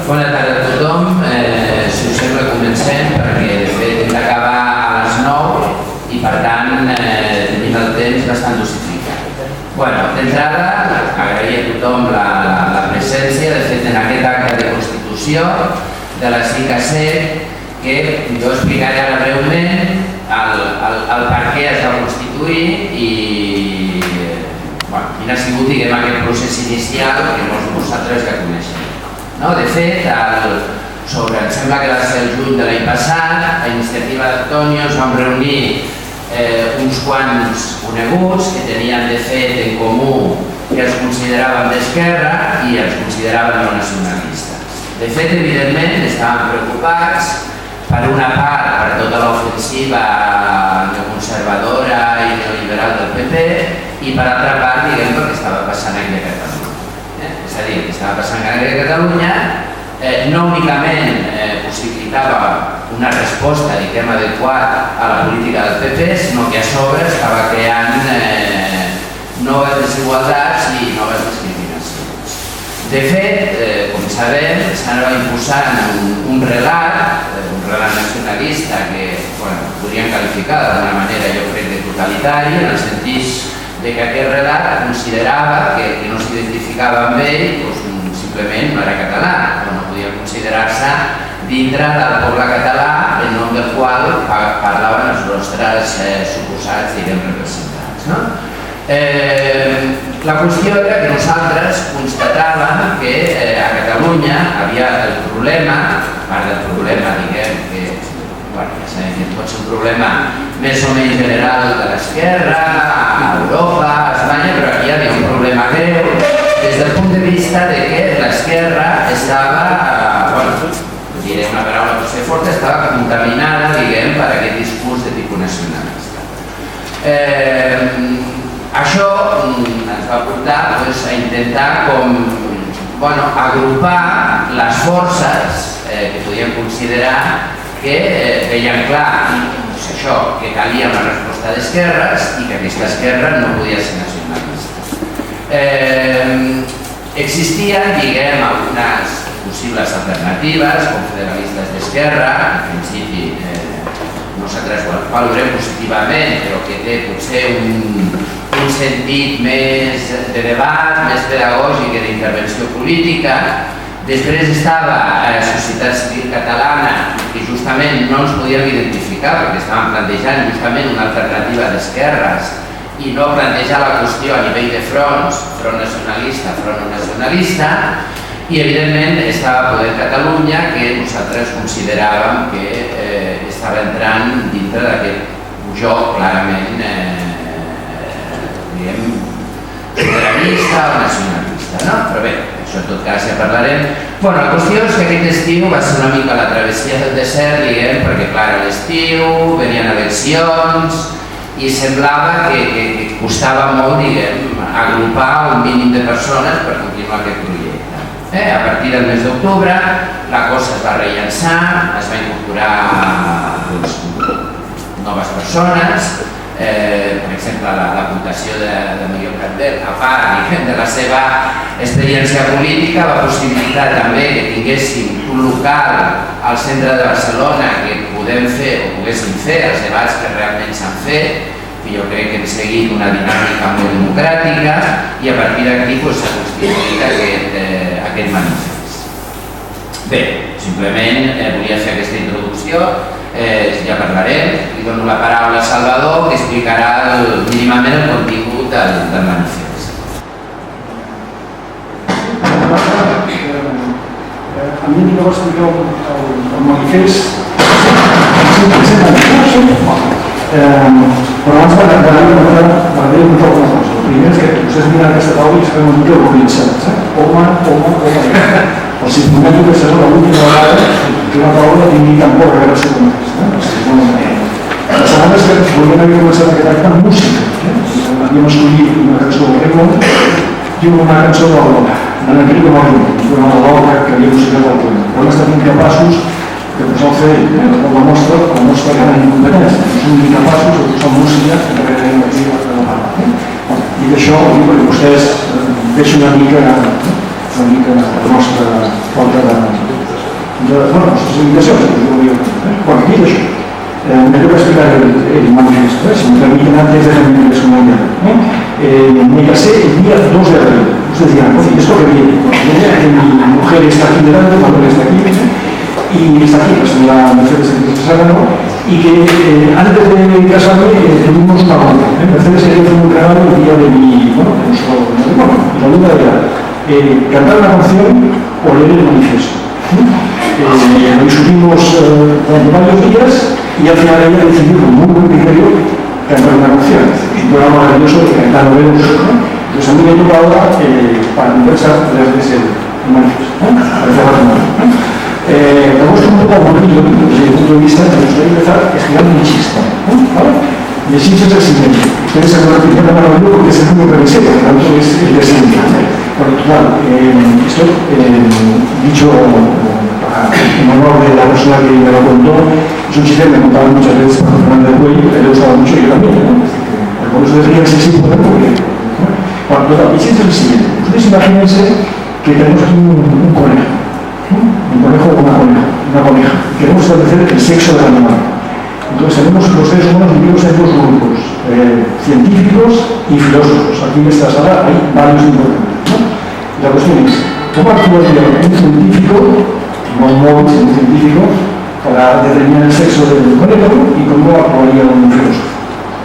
Bona tarda a tothom. Si us sembla, comencem, perquè de fet hem d'acabar a les 9 i per tant tenim el temps bastant dosificat. D'entrada, agrair a tothom la presència. De fet, en aquest acte de constitució de la CICASEC, que jo explicaré ara breument el per què es va constituir i quin ha sigut, diguem, aquest procés inicial que molts de vosaltres ja coneixem. De fet, em sembla que va ser el juny de l'any passat, a iniciativa d'Antonio es van reunir uns quants coneguts que tenien de fet en comú que els consideraven d'esquerra i els consideraven no nacionalistes. De fet, evidentment, estaven preocupats per una part per tota l'ofensiva neoconservadora i neoliberal del PP i per altra part, diguem, pel que estava passant aquí a Catalunya. És a dir, el que estava passant aquí a Catalunya no únicament possibilitava una resposta, diguem, adequada a la política del PP, sinó que a sobre estava creant noves desigualtats i noves discriminacions. De fet, com sabem, s'anava imposant un relat nacionalista que podríem qualificar d'alguna manera, jo crec, de totalitari, en el sentit que aquest relat considerava que no s'identificava amb ell, simplement no era català, o no podia considerar-se dintre del poble català en nom del qual parlaven els nostres suposats, diguem, representants. La qüestió era que nosaltres constatàvem que a Catalunya havia el problema, part del problema, diguem, que ja sabem que pot ser un problema més o menys general de l'esquerra, a Europa, a Espanya, però aquí hi havia un problema greu des del punt de vista de que l'esquerra estava, diré una paraula potser forta, estava contaminada, diguem, per aquest discurs de tipus nacionalista. Això ens va portar a intentar agrupar les forces que podíem considerar que veien clar que calia una resposta d'esquerres i que aquesta esquerra no podia ser nacionalista. Existien, diguem, algunes possibles alternatives, com federalistes d'esquerra, en principi nosaltres ho valorem positivament, però que té potser un sentit més de debat, més pedagògic i d'intervenció política. Després estava la societat civil catalana, que justament no ens podíem identificar perquè estaven plantejant justament una alternativa d'esquerres i no plantejar la qüestió a nivell de fronts, front nacionalista, front no nacionalista, i evidentment estava Poder Catalunya, que nosaltres consideràvem que estava entrant dintre d'aquest joc clarament federalista o nacionalista, no? Però bé, això en tot cas ja parlarem. La qüestió és que aquest estiu va ser una mica la travessia del desert, diguem, perquè clar, a l'estiu venien eleccions i semblava que costava molt, diguem, agrupar un mínim de persones per continuar aquest projecte. A partir del mes d'octubre la cosa es va rellançar, es va incorporar noves persones. Per exemple, l'apuntació de Miguel Candel, a part de la seva experiència política, va possibilitar també que tinguéssim un local al centre de Barcelona que podem fer o poguéssim fer els debats que realment s'han fet, que jo crec que hem seguit una dinàmica molt democràtica i a partir d'aquí s'ha constituït aquest manifest. Bé, simplement volia fer aquesta introducció. Ja parlarem, li dono la paraula a Salvador, que explicarà mínimament el contingut del manifest. A mi no va explicar el manifest, però abans m'agradaria contar alguna cosa. El primer és que vostès miren aquesta taula i sabem una mica organitzats. Home. Els prometo que serà l'última vegada que una taula tingui tan poca gràcia com aquesta. La segona és que volíem haver començat aquest acte amb música. Havíem escollit una cançó del Raymond i una cançó de Enrico Moreno, una obra que havia musicat el poema. Però hem estat incapaços de posar el CDI, com la nostra gran incompetència. Som incapaços de posar música perquè tenim aquí a la part. I d'això, perquè vostès deixen una mica una mica la nostra falta de... Bueno, les nostres limitacions, bueno, dit això, me toca explicar el manifiesto, si me permiten antes déjenme que les comente. Me casé el día 2 de abril. Ustedes dirán, oye, ¿esto qué viene? Mi mujer está aquí delante, Manuel está aquí, y está aquí, pues la Mercedes Sábano, y que antes de casarme tuvimos una boda. Mercedes quería hacer un regalo el día de mi, bueno, de nuestro matrimonio, la luna de edad. Cantar una canción o leer el manifiesto. Lo subimos durante varios días y al final ella decidió con muy buen criterio cantar una canción. Un programa maravilloso de cantar novelos. Entonces a mí me toca ahora para conversar desde el manifiesto. Parece razonable. Vamos con un poco aburrido desde el punto de vista que me gustaría empezar escribiendo un chiste. Y el chiste es el siguiente. Ustedes se van a explicar a mano porque es el único que me sé, por lo tanto es el de siguiente. Bueno, total, esto dicho en honor de la persona que me lo contó, es un chiste que me contaban muchas veces por Fernando de Cuello, que le gustaba mucho y yo también, ¿no? Por eso decía que sí puede, porque... Bueno, total, el chiste es el siguiente. Ustedes imagínense que tenemos aquí un conejo, un conejo o una coneja. Queremos establecer el sexo del animal. Entonces tenemos los seres humanos divididos en dos grupos, científicos y filósofos. Aquí en esta sala hay varios importantes, ¿no? La cuestión es, ¿cómo actuaría un científico, no un móvil, sino un científico, para determinar el sexo del conejo y cómo actuaría un filósofo?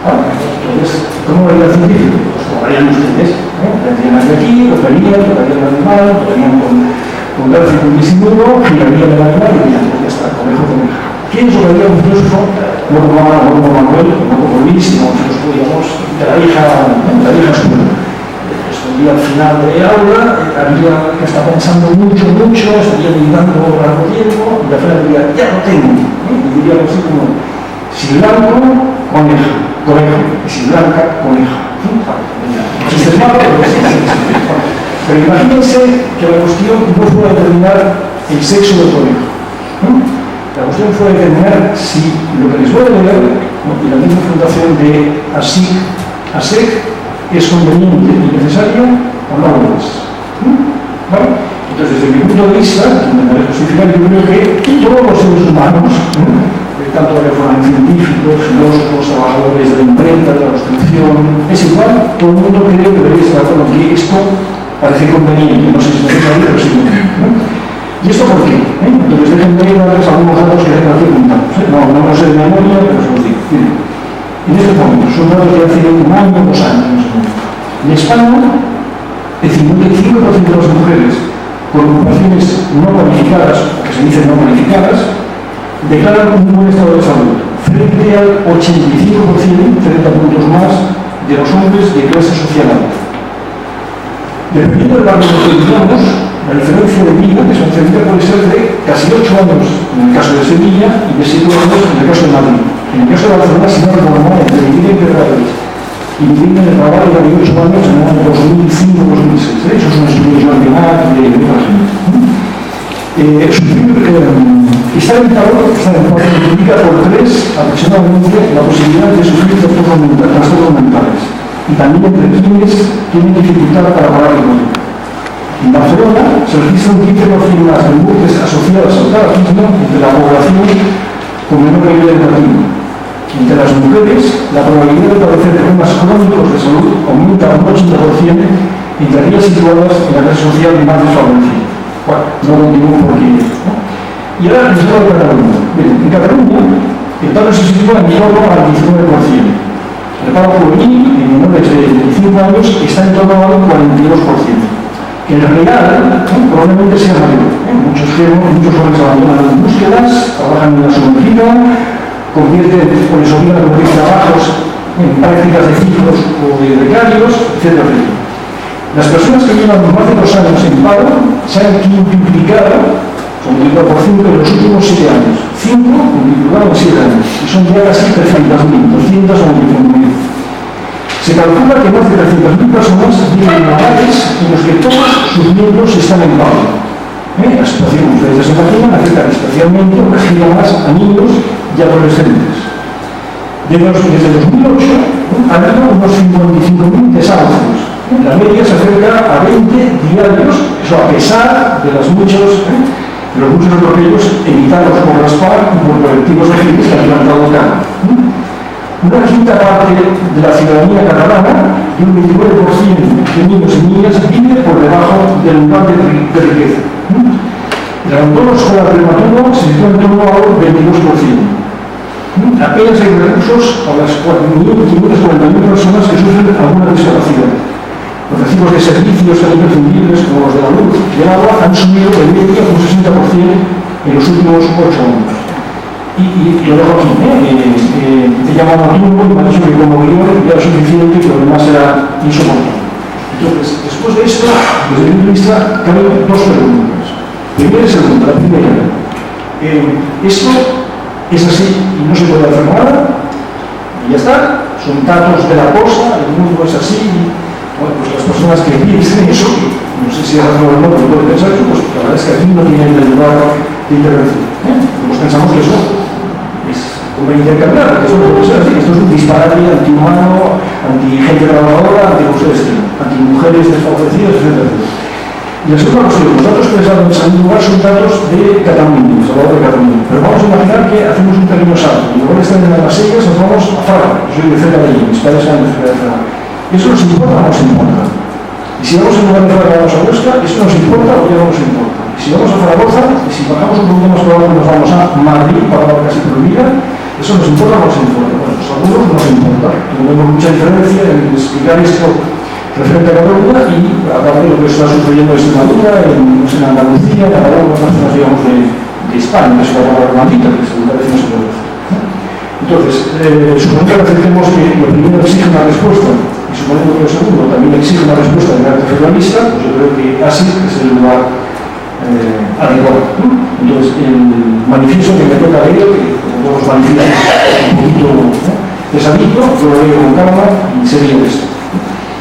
Entonces, ¿cómo haría el científico? Pues como harían ustedes, ¿no? Tendrían aquí, tocarían el animal, tocarían con gracia y con disimulo, girarían el animal y dirían, ya está, coneja. ¿Quién sobraría un filósofo? No como Manuel, no como Luis, sino un filósofo, digamos, de la vieja escuela. Estaría al final de aula, habría que está pensando mucho, estaría meditando largo tiempo, y al final diría, ya lo tengo. Y diría algo así como, si blanco, conejo, y si blanca, coneja. No sé si es malo, pero imagínense que la cuestión no fuera determinar el sexo del conejo. La cuestión fue determinar si lo que les voy a leer, y la misma fundación de ASEC, es conveniente y necesario o no lo es. ¿Vale? Entonces, desde mi punto de vista, que intentaré justificar, yo creo que todos los seres humanos, tanto que fueran científicos, filósofos, trabajadores de la imprenta, de la construcción, es igual, todo el mundo cree que debería estar de acuerdo que esto parece conveniente, no sé si es necesario, pero sí conveniente. ¿Y esto por qué? Entonces déjenme darles algunos datos que tengo aquí apuntados. No lo sé de memoria, pero se los digo. Miren, en este momento, son datos de hace un año, 2 años. En España, el 55% de las mujeres con ocupaciones no cualificadas, o que se dicen no cualificadas, declaran un buen estado de salud, frente al 85%, 30 puntos más, de los hombres de clase social alta. Dependiendo del barrio que vivamos, la diferencia de vida que se necesita puede ser de casi 8 años en el caso de Sevilla y de 7 años en el caso de Madrid. En el caso de Barcelona, si no recuerdo mal, entre vivir en Pedradores y vivir en el trabajo de 8 años en el año 2005-2006. Eso es un estudio nacional de la gente. Estar en paro multiplica por 3 aproximadamente la posibilidad de sufrir trastornos mentales. Y también entre quienes tienen dificultad para pagar el boleto. En Barcelona se registra un 15% más de muertes asociadas al tabaquismo entre la población con menor nivel educativo. Entre las mujeres, la probabilidad de padecer problemas crónicos de salud aumenta un 80% entre aquellas situadas en la clase social más desfavorecida. Bueno, no continúo porque... Y ahora el estado de Cataluña. Bien, en Cataluña, el paro se sitúa en torno al 19%. El paro juvenil, en menores de 25 años, está en torno al 42%. Que en realidad probablemente sea mayor. Muchos jóvenes abandonan las búsquedas, trabajan en la sumergida, convierten o les obligan a cumplir trabajos en prácticas de ciclos o de becarios, etc. Las personas que llevan más de 2 años en paro se han multiplicado por 5 en los últimos 7 años. 5 multiplicado en 7 años. Y son ya casi 300.000, 295.000. Se calcula que más de 300.000 personas viven en hogares en los que todos sus miembros están en paro. La situación, ustedes se imaginan, afecta especialmente o castiga más a niños y adolescentes. Desde 2008 ha habido unos 55.000 desahucios. La media se acerca a 20 diarios, eso a pesar de los muchos atropellos evitados por las FARC y por colectivos civiles que han levantado cara. Una quinta parte de la ciudadanía catalana, y un 29% de niños y niñas, vive por debajo del umbral de riqueza. El abandono escolar prematuro se sitúa en torno al 22%. Apenas hay recursos a las 4.541 personas que sufren alguna discapacidad. Los recibos de servicios tan imprescindibles como los de la luz y el agua han subido de media un 60% en los últimos 8 años. Y lo dejo aquí, te llaman a tiempo y me han dicho que como guión ya era suficiente y lo demás era insoportable. Entonces, después de esto, desde mi punto de vista, caben dos preguntas. Primera y segunda. La primera, esto es así y no se puede hacer nada, y ya está, son datos de la cosa, el mundo es así, y bueno, pues las personas que piensen eso, no sé si es razonable o no, pero pueden pensar eso, pues la verdad es que aquí no tienen el lugar de intervención. Pues pensamos que eso es conveniente cambiar, que eso no puede ser así, esto es un disparate antihumano, anti-gente trabajadora, anti-mujeres desfavorecidas, etc. Y la segunda cuestión, los datos que les dan en segundo lugar son datos de Cataluña, Salvador de Cataluña. Pero vamos a imaginar que hacemos un pequeño salto. Y luego de estar en las Sellas nos vamos a Fraga. Yo soy de cerca de allí, mis padres eran de cerca de Fraga. ¿Eso nos importa o no nos importa? Y si vamos en lugar de Fraga vamos a Huesca, ¿eso nos importa o ya no nos importa? Y si vamos a Zaragoza, y si bajamos un poquito más por abajo nos vamos a Madrid, palabra casi prohibida, ¿eso nos importa o no nos importa? Bueno, pues a algunos nos importa. Tenemos mucha diferencia en explicar esto referente a Cataluña y aparte de lo que está sucediendo en Extremadura, en Andalucía, en algunas zonas, digamos, de España, que es una palabra maldita, que según parece no se puede hacer. Entonces, suponiendo que aceptemos que lo primero exige una respuesta y suponiendo que lo segundo también exige una respuesta de carácter federalista, pues yo creo que así es el lugar adecuado. Entonces, el manifiesto que me toca leer, que como todos los manifiestos un poquito pesadito, yo lo leo con calma y sería esto.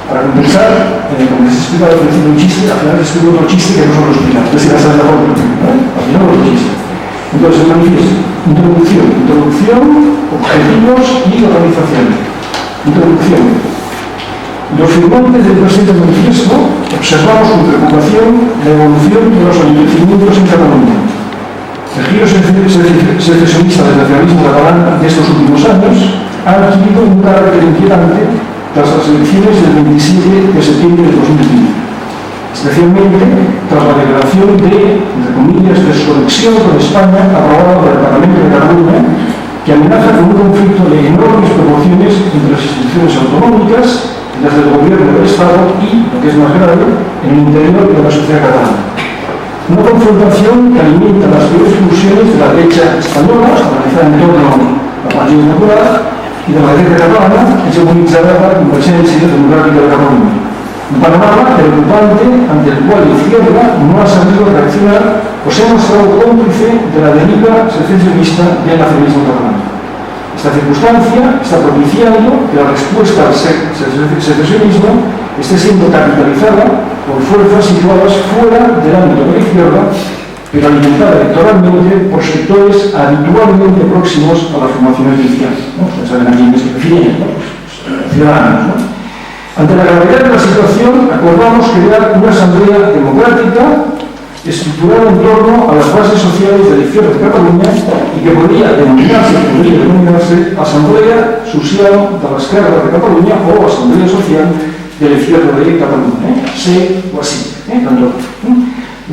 Para compensar, como les explica al principio un chiste, al final les explico otro chiste que no solo explicar. Entonces, si vas a ver la forma, al final otro chiste. Entonces, el manifiesto, introducción, objetivos y organización. Introducción. Los firmantes del presente manifiesto observamos con preocupación la evolución de los acontecimientos en Cataluña. El giro secesionista del nacionalismo catalán de estos últimos años ha adquirido un carácter inquietante tras las elecciones del 27 de septiembre de 2015, especialmente tras la declaración de, entre comillas, desconexión con España aprobada por el Parlamento de Cataluña, que amenaza con un conflicto de enormes proporciones entre las instituciones autonómicas, las del gobierno del Estado y, lo que es más grave, en el interior de la sociedad catalana. Una confrontación que alimenta las peores ilusiones de la derecha española, organizada en torno al Partido Popular, y de la derecha catalana, hegemonitzada por la Convergencia Democrática de Cataluña. Un panorama preocupante ante el cual la izquierda no ha sabido reaccionar o se ha mostrado cómplice de la deriva secesionista del nacionalismo catalán. Esta circunstancia está propiciando que la respuesta al secesionismo esté siendo capitalizada por fuerzas situadas fuera del ámbito de la izquierda, pero alimentada electoralmente por sectores habitualmente próximos a las formaciones de izquierda. Ustedes saben a quiénes se refieren, ciudadanos. Ante la gravedad de la situación, acordamos crear una asamblea democrática estructurada en torno a las bases sociales de la izquierda de Cataluña y que podría denominarse Asamblea Social de l'Esquerra de Cataluña o Asamblea Social de la Izquierda de Cataluña, SEC o ASIC.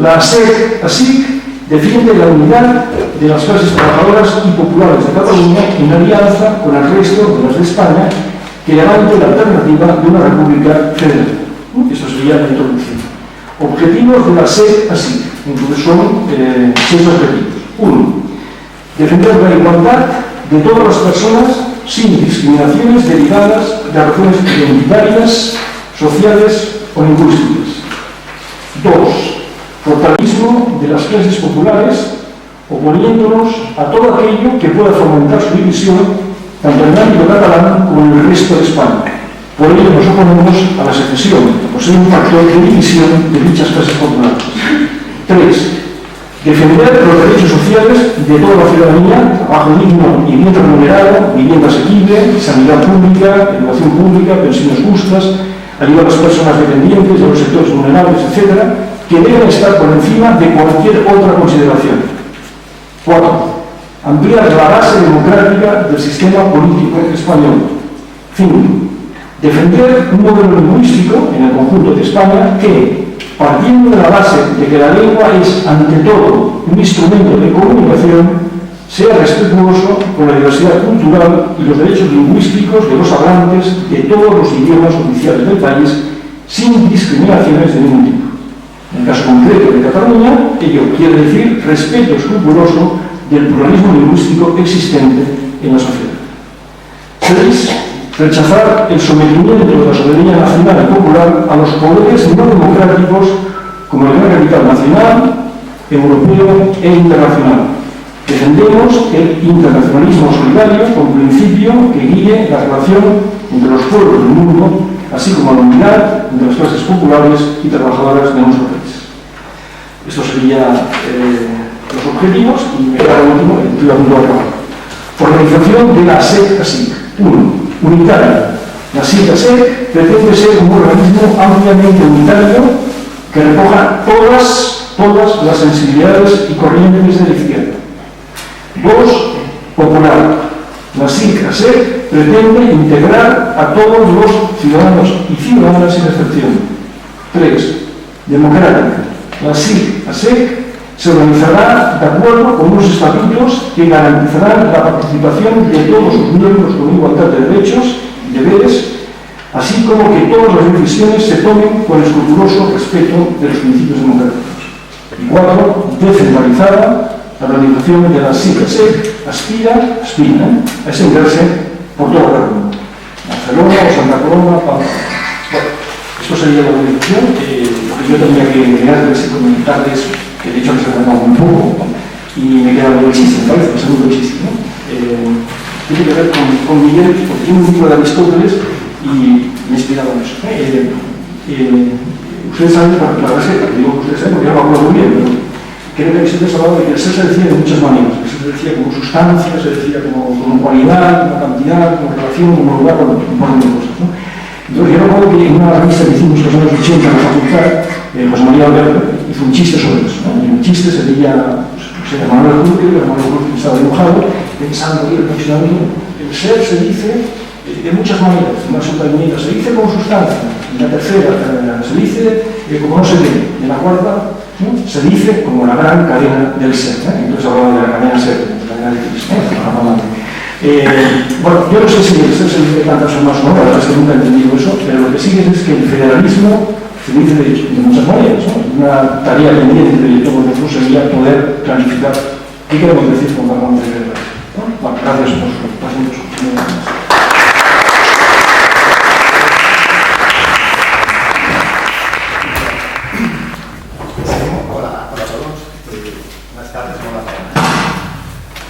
La SEC-ASIC defiende la unidad de las clases trabajadoras y populares de Cataluña en alianza con el resto de las de España que levante la alternativa de una república federal. Eso sería la introducción. Objetivos de la SEC-ASIC. Entonces son 6 objetivos. 1. Defender la igualdad de todas las personas sin discriminaciones derivadas de razones identitarias, sociales o lingüísticas. 2. Fortalecimiento de las clases populares, oponiéndonos a todo aquello que pueda fomentar su división, tanto en el ámbito catalán como en el resto de España. Por ello nos oponemos a la secesión, por ser un factor de división de dichas clases populares. 3. Defender los derechos sociales de toda la ciudadanía, trabajo digno y bien remunerado, vivienda asequible, sanidad pública, educación pública, pensiones justas, ayuda a las personas dependientes, a los sectores vulnerables, etc., que deben estar por encima de cualquier otra consideración. 4. Ampliar la base democrática del sistema político español. 5. Defender un modelo lingüístico en el conjunto de España que, partiendo de la base de que la lengua es, ante todo, un instrumento de comunicación, sea respetuoso con la diversidad cultural y los derechos lingüísticos de los hablantes de todos los idiomas oficiales del país, sin discriminaciones de ningún tipo. En el caso concreto de Cataluña, ello quiere decir respeto escrupuloso del pluralismo lingüístico existente en la sociedad. 6. Rechazar el sometimiento de la soberanía nacional y popular a los poderes no democráticos como el gran capital nacional, europeo e internacional. Defendemos el internacionalismo solidario como principio que guíe la relación entre los pueblos del mundo, así como la unidad entre las clases populares y trabajadoras de nuestro país. Estos serían los objetivos y me queda el último, el punto de acabar. Organización de la SEC-ASIC. 1. Unitaria. La SEC-ASIC pretende ser un organismo ampliamente unitario que recoja todas las sensibilidades y corrientes de la izquierda. 2. Popular. La SIC-ASEC pretende integrar a todos los ciudadanos y ciudadanas sin excepción. 3. Democrática. La SIC-ASEC se organizará de acuerdo con unos estatutos que garantizarán la participación de todos sus miembros con igualdad de derechos y deberes, así como que todas las decisiones se tomen con escrupuloso respeto de los principios democráticos. Y 4. Descentralizada. La organización de la SIC-ASEC aspira a extenderse por toda la región. Barcelona o Santa Coloma, Palma. Bueno, esto sería la organización. Lo que yo tendría que enseñarles y comentarles, que de hecho les he hablado un poco, y me queda algo de chiste, me parece, el segundo chiste, ¿no? Tiene que ver con Miguel, porque tiene un libro de Aristóteles y me he inspirado en eso. Ustedes saben, la verdad es que digo que ustedes saben, porque yo no lo acuerdo muy bien, pero creo que Aristóteles hablaba de que el ser se decía de muchas maneras. El ser se decía como sustancia, se decía como cualidad, como cantidad, como relación, como lugar, como un montón de cosas, ¿no? Entonces yo recuerdo que en una revista que hicimos en los años 80 en la facultad, José María Alberto hizo un chiste sobre eso, ¿no? Y el chiste sería, pues, Manuel Cruz estaba dibujado, pensando que el diccionario, el ser se dice de muchas maneras. En una segunda viñeta se dice como sustancia, en la tercera se dice como no se ve, en la cuarta, ¿no?, se dice como la gran cadena del ser, ¿eh? Entonces hablaba de la cadena ser, de la cadena de Cristo, bueno, yo no sé si el ser se dice tantas o más, ¿no? La verdad es que nunca he entendido eso, pero lo que sí es que el federalismo se dice de muchas maneras, ¿no? Una tarea pendiente de todos nosotros sería poder clarificar qué queremos decir con la de federalismo, ¿no? Bueno, gracias por su participación. Hola a todos. Buenas tardes, buenas tardes.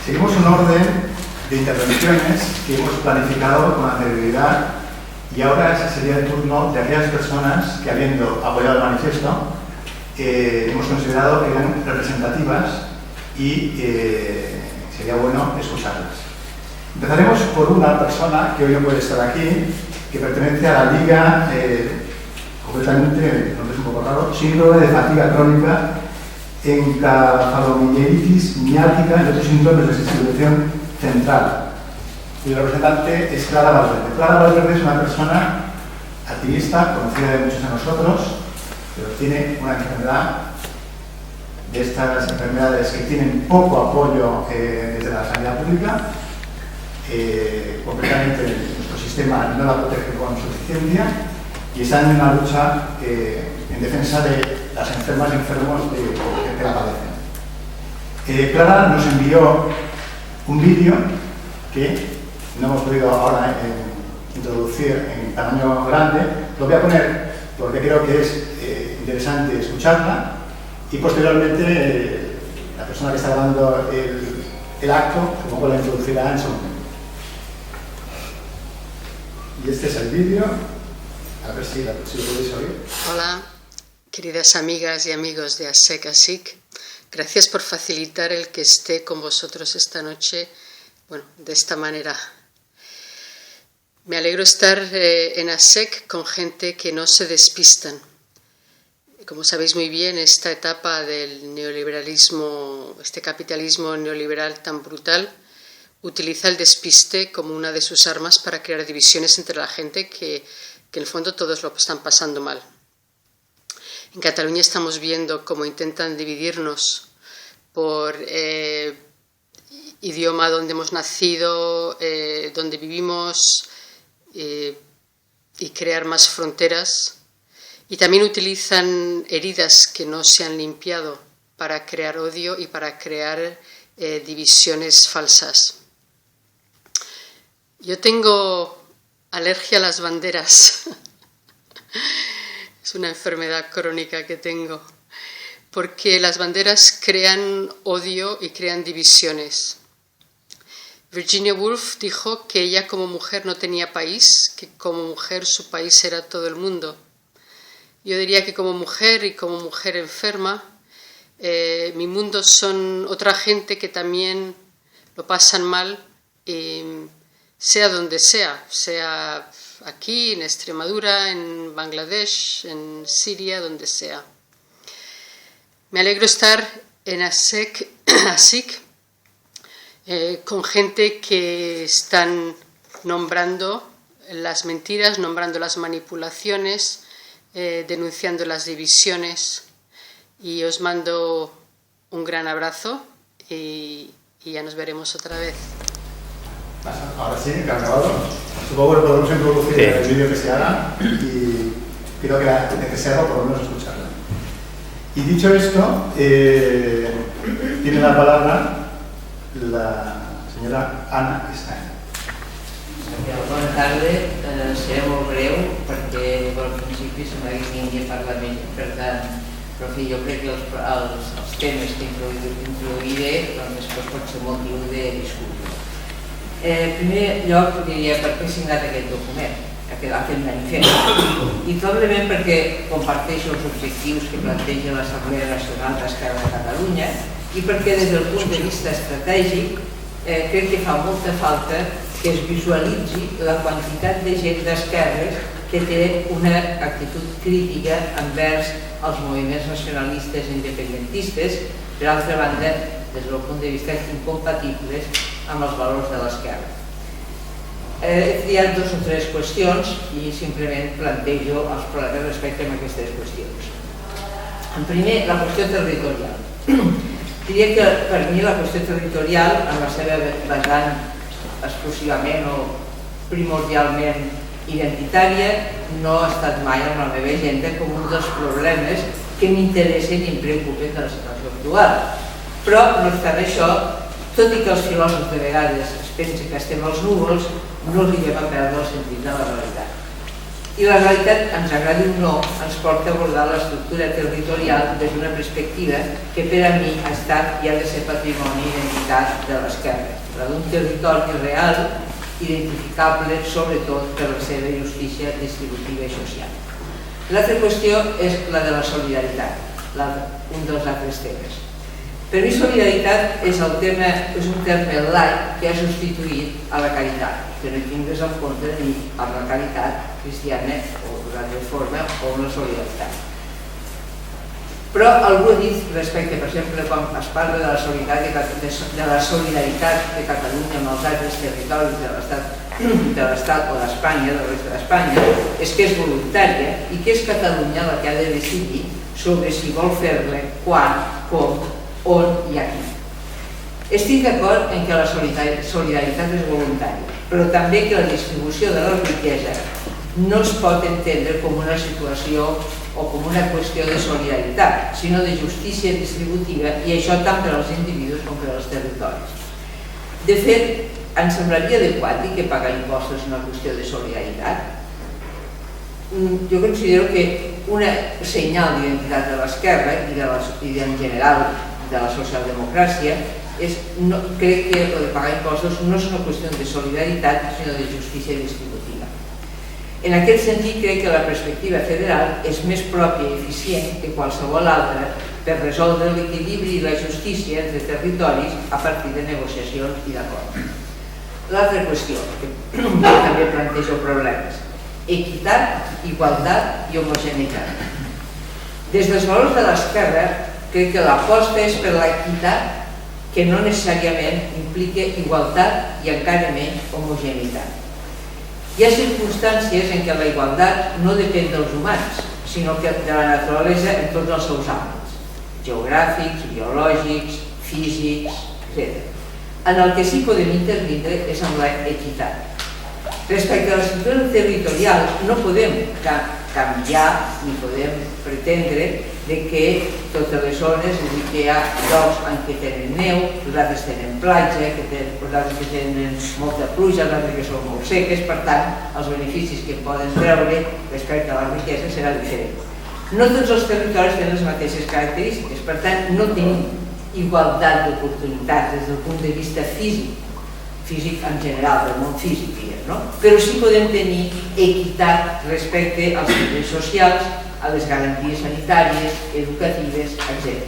Seguimos un orden de intervenciones que hemos planificado con anterioridad y ahora ese sería el turno de aquellas personas que, habiendo apoyado el manifiesto, hemos considerado que eran representativas y sería bueno escucharlas. Empezaremos por una persona que hoy no puede estar aquí, que pertenece a la Liga, concretamente, el nombre es un poco raro, síndrome de fatiga crónica, encefalomielitis miática y otros síndromes de distribución central. Y el representante es Clara Valverde. Clara Valverde es una persona activista, conocida de muchos de nosotros, pero tiene una enfermedad, de estas enfermedades que tienen poco apoyo desde la sanidad pública. Concretamente, nuestro sistema no la protege con suficiencia y están en una lucha en defensa de las enfermas y enfermos que la padecen. Clara nos envió un vídeo que no hemos podido ahora introducir en tamaño grande. Lo voy a poner porque creo que es interesante escucharla y posteriormente la persona que está grabando el acto supongo la introducirá en su momento. Y este es el vídeo, a ver si lo podéis oír. Hola, queridas amigas y amigos de ASEC-ASIC. Gracias por facilitar el que esté con vosotros esta noche, bueno, de esta manera. Me alegro estar en ASEC con gente que no se despistan. Como sabéis muy bien, esta etapa del neoliberalismo, este capitalismo neoliberal tan brutal, utiliza el despiste como una de sus armas para crear divisiones entre la gente que en el fondo todos lo están pasando mal. En Cataluña estamos viendo cómo intentan dividirnos por idioma, donde hemos nacido, donde vivimos, y crear más fronteras. Y también utilizan heridas que no se han limpiado para crear odio y para crear divisiones falsas. Yo tengo alergia a las banderas. Es una enfermedad crónica que tengo, porque las banderas crean odio y crean divisiones. Virginia Woolf dijo que ella como mujer no tenía país, que como mujer su país era todo el mundo. Yo diría que como mujer y como mujer enferma, mi mundo son otra gente que también lo pasan mal, sea donde sea, sea aquí, en Extremadura, en Bangladesh, en Siria, donde sea. Me alegro estar en ASIC, con gente que están nombrando las mentiras, nombrando las manipulaciones, denunciando las divisiones, y os mando un gran abrazo y ya nos veremos otra vez. Ahora sí, que ha acabado. Supongo que podemos introducir el vídeo que se haga y quiero que se haga por lo menos escucharlo. Y dicho esto, tiene la palabra la senyora Anna Stein. Bona tarda, seré molt breu perquè al principi sembla que vingui a parlar més, per tant, però en fi, jo crec que els temes que introduiré després pot ser motiu de discussió. En primer lloc diria per què he signat aquest document, aquest manifest, i probablement perquè comparteixo els objectius que planteja l'Assemblea Nacional d'Esquerra de Catalunya i perquè des del punt de vista estratègic crec que fa molta falta que es visualitzi la quantitat de gent d'esquerres que té una actitud crítica envers els moviments nacionalistes i independentistes, per altra banda, des del punt de vista incompatibles amb els valors de l'esquerra. He triat 2 o 3 qüestions i simplement plantejo els problemes respecte a aquestes qüestions. En primer, la qüestió territorial. Diria que per mi la qüestió territorial, en la seva vessant exclusivament o primordialment identitària, no ha estat mai en la meva agenda com un dels problemes que m'interessen i em preocupen de la situació actual. Però, no obstant això, tot i que els filòsofs de vegades es pensen que estem als núvols, no arribem a perdre el sentit de la realitat. I la realitat, ens agradi o no, ens porta a abordar l'estructura territorial des d'una perspectiva que per a mi ha estat i ha de ser patrimoni i identitat de l'esquerra, la d'un territori real, identificable sobretot per la seva justícia distributiva i social. L'altra qüestió és la de la solidaritat, un dels altres temes. Per mi solidaritat és un terme laic que ha substituït a la caritat, que no tingués en compte ni amb la caritat cristiana o d'altra forma o una solidaritat. Però algú ha dit respecte, per exemple, quan es parla de la solidaritat de Catalunya amb els altres territoris de l'Estat o d'Espanya, de la resta d'Espanya, és que és voluntària i que és Catalunya la que ha de decidir sobre si vol fer-la, quan, com, on i a qui. Estic d'acord en que la solidaritat és voluntària, però també que la distribució de la riquesa no es pot entendre com una situació o com una qüestió de solidaritat, sinó de justícia distributiva, i això tant per als individus com per als territoris. De fet, ens semblaria adequat dir que pagar impostos és una qüestió de solidaritat? Jo considero que una senyal d'identitat de l'esquerra i en general de la socialdemocràcia crec que el de pagar impostos no és una qüestió de solidaritat, sinó de justícia distributiva. En aquest sentit, crec que la perspectiva federal és més pròpia i eficient que qualsevol altra per resoldre l'equilibri i la justícia entre territoris a partir de negociacions i d'acords. L'altra qüestió, que també plantejo problemes: equitat, igualtat i homogeneïtat. Des dels valors de l'esquerra, crec que l'aposta és per l'equitat, que no necessàriament implica igualtat i encara menys homogeneïtat. Hi ha circumstàncies en què la igualtat no depèn dels humans, sinó que de la naturalesa en tots els seus àmbits, geogràfics, biològics, físics, etc. En el que sí podem intervindre és amb l'equitat. Respecte a l'estructura territorial, no podem canviar ni podem pretendre que totes les zones, que hi ha llocs en què tenen neu, els altres tenen platja, els altres que tenen molta pluja, els altres que són molt seques, per tant, els beneficis que poden treure respecte a la riquesa serà diferent. No tots els territoris tenen les mateixes característiques, per tant, no tenim igualtat d'oportunitats des del punt de vista físic en general, del món físic, no? Però sí podem tenir equitat respecte als serveis socials, a les garanties sanitàries, educatives, etc.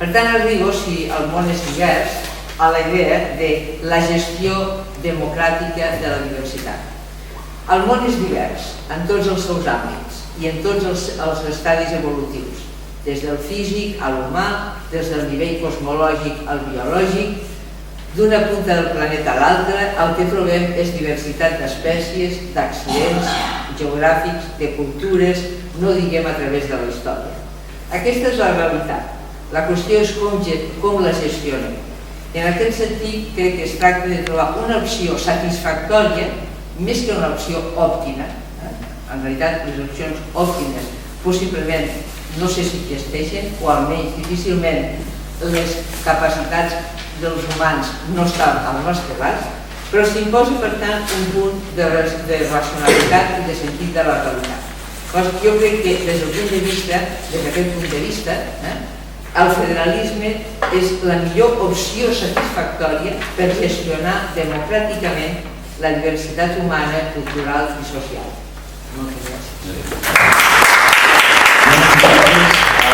Per tant, arribo, si el món és divers, a la idea de la gestió democràtica de la diversitat. El món és divers en tots els seus àmbits i en tots els estadis evolutius, des del físic a l'humà, des del nivell cosmològic al biològic. D'una punta del planeta a l'altra, el que trobem és diversitat d'espècies, d'accidents geogràfics, de cultures, no diguem a través de la història. Aquesta és la realitat. La qüestió és com la gestionem. En aquest sentit, crec que es tracta de trobar una opció satisfactòria, més que una opció òptima. En realitat, les opcions òptimes possiblement no sé si existeixen, o almenys difícilment les capacitats dels humans no estan al nostre abast, però s'imposa, per tant, un punt de racionalitat i de sentit de la realitat. Jo crec que des d'aquest punt de vista, el federalisme és la millor opció satisfactòria per gestionar democràticament la diversitat humana, cultural i social. Moltes gràcies.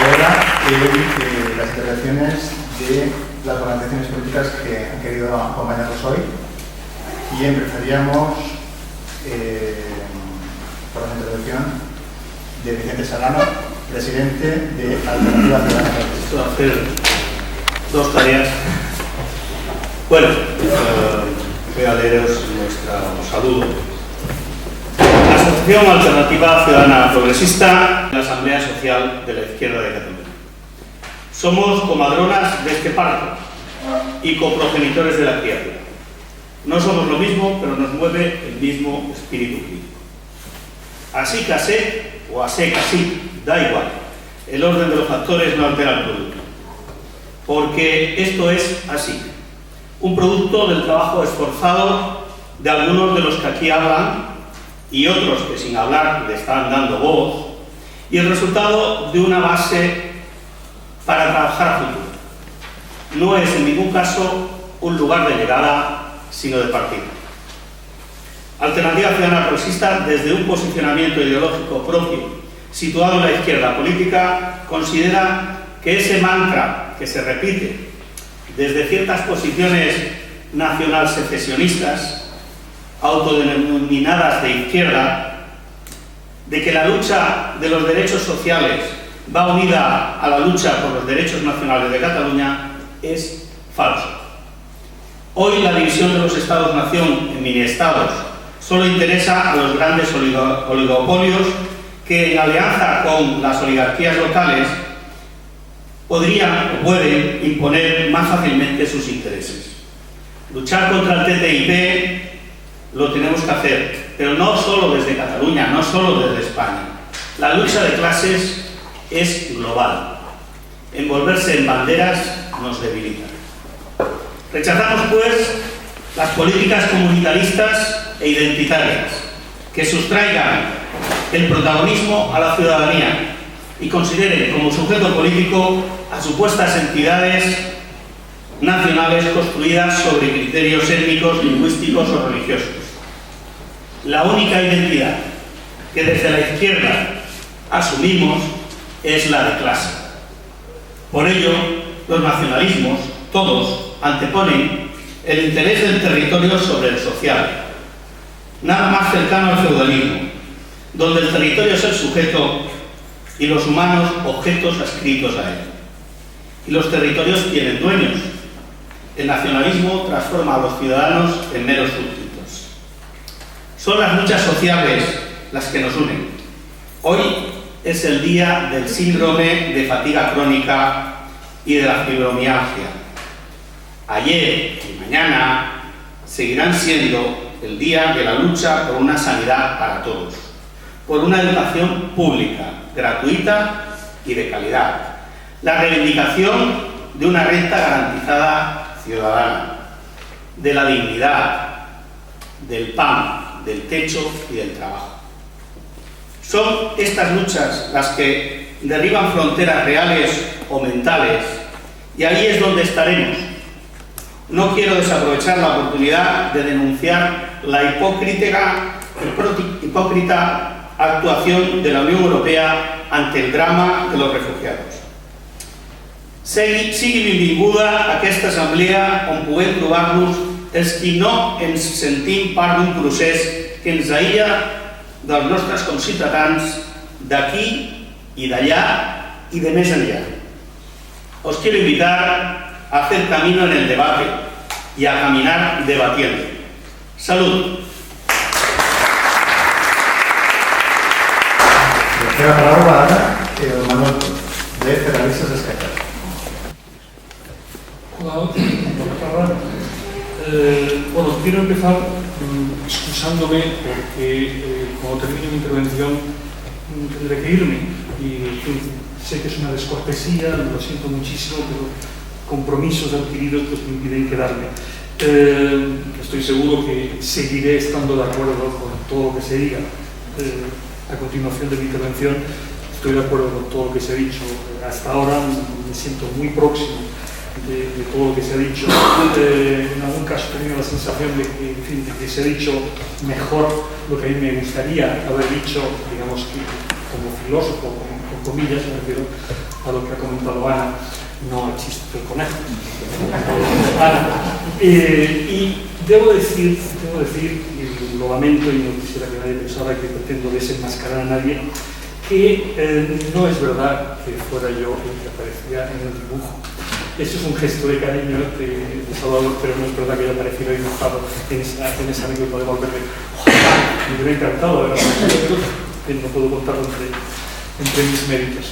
Ahora las intervenciones de las organizaciones políticas que han querido acompañarnos hoy, y empezaríamos por la intervención de Vicente Serrano, presidente de Alternativa Ciudadana. Esto va a hacer dos tareas. Bueno, voy a leeros nuestro saludo. La Asociación Alternativa Ciudadana Progresista, la Asamblea Social de la Izquierda de Cataluña. Somos comadronas de este parto y coprogenitores de la criatura. No somos lo mismo, pero nos mueve el mismo espíritu crítico. Así que así, o así que así, da igual. El orden de los factores no altera el producto. Porque esto es así. Un producto del trabajo esforzado de algunos de los que aquí hablan y otros que sin hablar le están dando voz, y el resultado de una base para trabajar a futuro. No es en ningún caso un lugar de llegada, sino de partida. Alternativa Ciudadana Progresista, desde un posicionamiento ideológico propio, situado en la izquierda política, considera que ese mantra que se repite desde ciertas posiciones nacional-secesionistas, autodenominadas de izquierda, de que la lucha de los derechos sociales va unida a la lucha por los derechos nacionales de Cataluña, es falso. Hoy la división de los estados-nación en mini-estados solo interesa a los grandes oligopolios que, en alianza con las oligarquías locales, podrían o pueden imponer más fácilmente sus intereses. Luchar contra el TTIP lo tenemos que hacer, pero no solo desde Cataluña, no solo desde España. La lucha de clases es global. Envolverse en banderas nos debilita. Rechazamos, pues, las políticas comunitaristas e identitarias que sustraigan el protagonismo a la ciudadanía y consideren como sujeto político a supuestas entidades nacionales construidas sobre criterios étnicos, lingüísticos o religiosos. La única identidad que desde la izquierda asumimos es la de clase. Por ello, los nacionalismos, todos, anteponen el interés del territorio sobre el social, nada más cercano al feudalismo, donde el territorio es el sujeto y los humanos objetos adscritos a él. Y los territorios tienen dueños. El nacionalismo transforma a los ciudadanos en meros súbditos. Son las luchas sociales las que nos unen. Hoy es el día del síndrome de fatiga crónica y de la fibromialgia. Ayer y mañana seguirán siendo el día de la lucha por una sanidad para todos, por una educación pública, gratuita y de calidad, la reivindicación de una renta garantizada ciudadana, de la dignidad, del pan, del techo y del trabajo. Son estas luchas las que derriban fronteras reales o mentales, y ahí es donde estaremos. No quiero desaprovechar la oportunidad de denunciar la hipócrita actuación de la Unió Europea ante el drama de los refugiados. Sigui benvinguda aquesta assemblea on puguem trobar-nos els qui no ens sentim part d'un procés que ens aïlla dels nostres conciutadans d'aquí i d'allà y de més enllà. Os quiero invitar a hacer camino en el debate y a caminar debatiendo. ¡Salud! Té la paraula ara el Manuel de Federalistes d'Esquerra. Hola, bueno, quiero empezar excusándome porque cuando termine mi intervención tendré que irme y sé que es una descortesía, lo siento muchísimo, pero compromisos adquiridos pues me impiden quedarme. Estoy seguro que seguiré estando de acuerdo con todo lo que se diga. A continuación de mi intervención estoy de acuerdo con todo lo que se ha dicho. Hasta ahora me siento muy próximo de todo lo que se ha dicho. En algún caso he tenido la sensación de que, en fin, de que se ha dicho mejor lo que a mí me gustaría haber dicho, digamos que como filósofo, con comillas, me refiero a lo que ha comentado Ana, no al chiste del conejo. Ana. Y debo decir, y lo lamento y no quisiera que nadie pensara que pretendo desenmascarar a nadie, que no es verdad que fuera yo el que aparecía en el dibujo. Eso es un gesto de cariño de Salvador, pero no es verdad que haya aparecido dibujado en esa anécdota de Valverde. Me hubiera encantado, ¿verdad? No puedo contarlo entre mis méritos.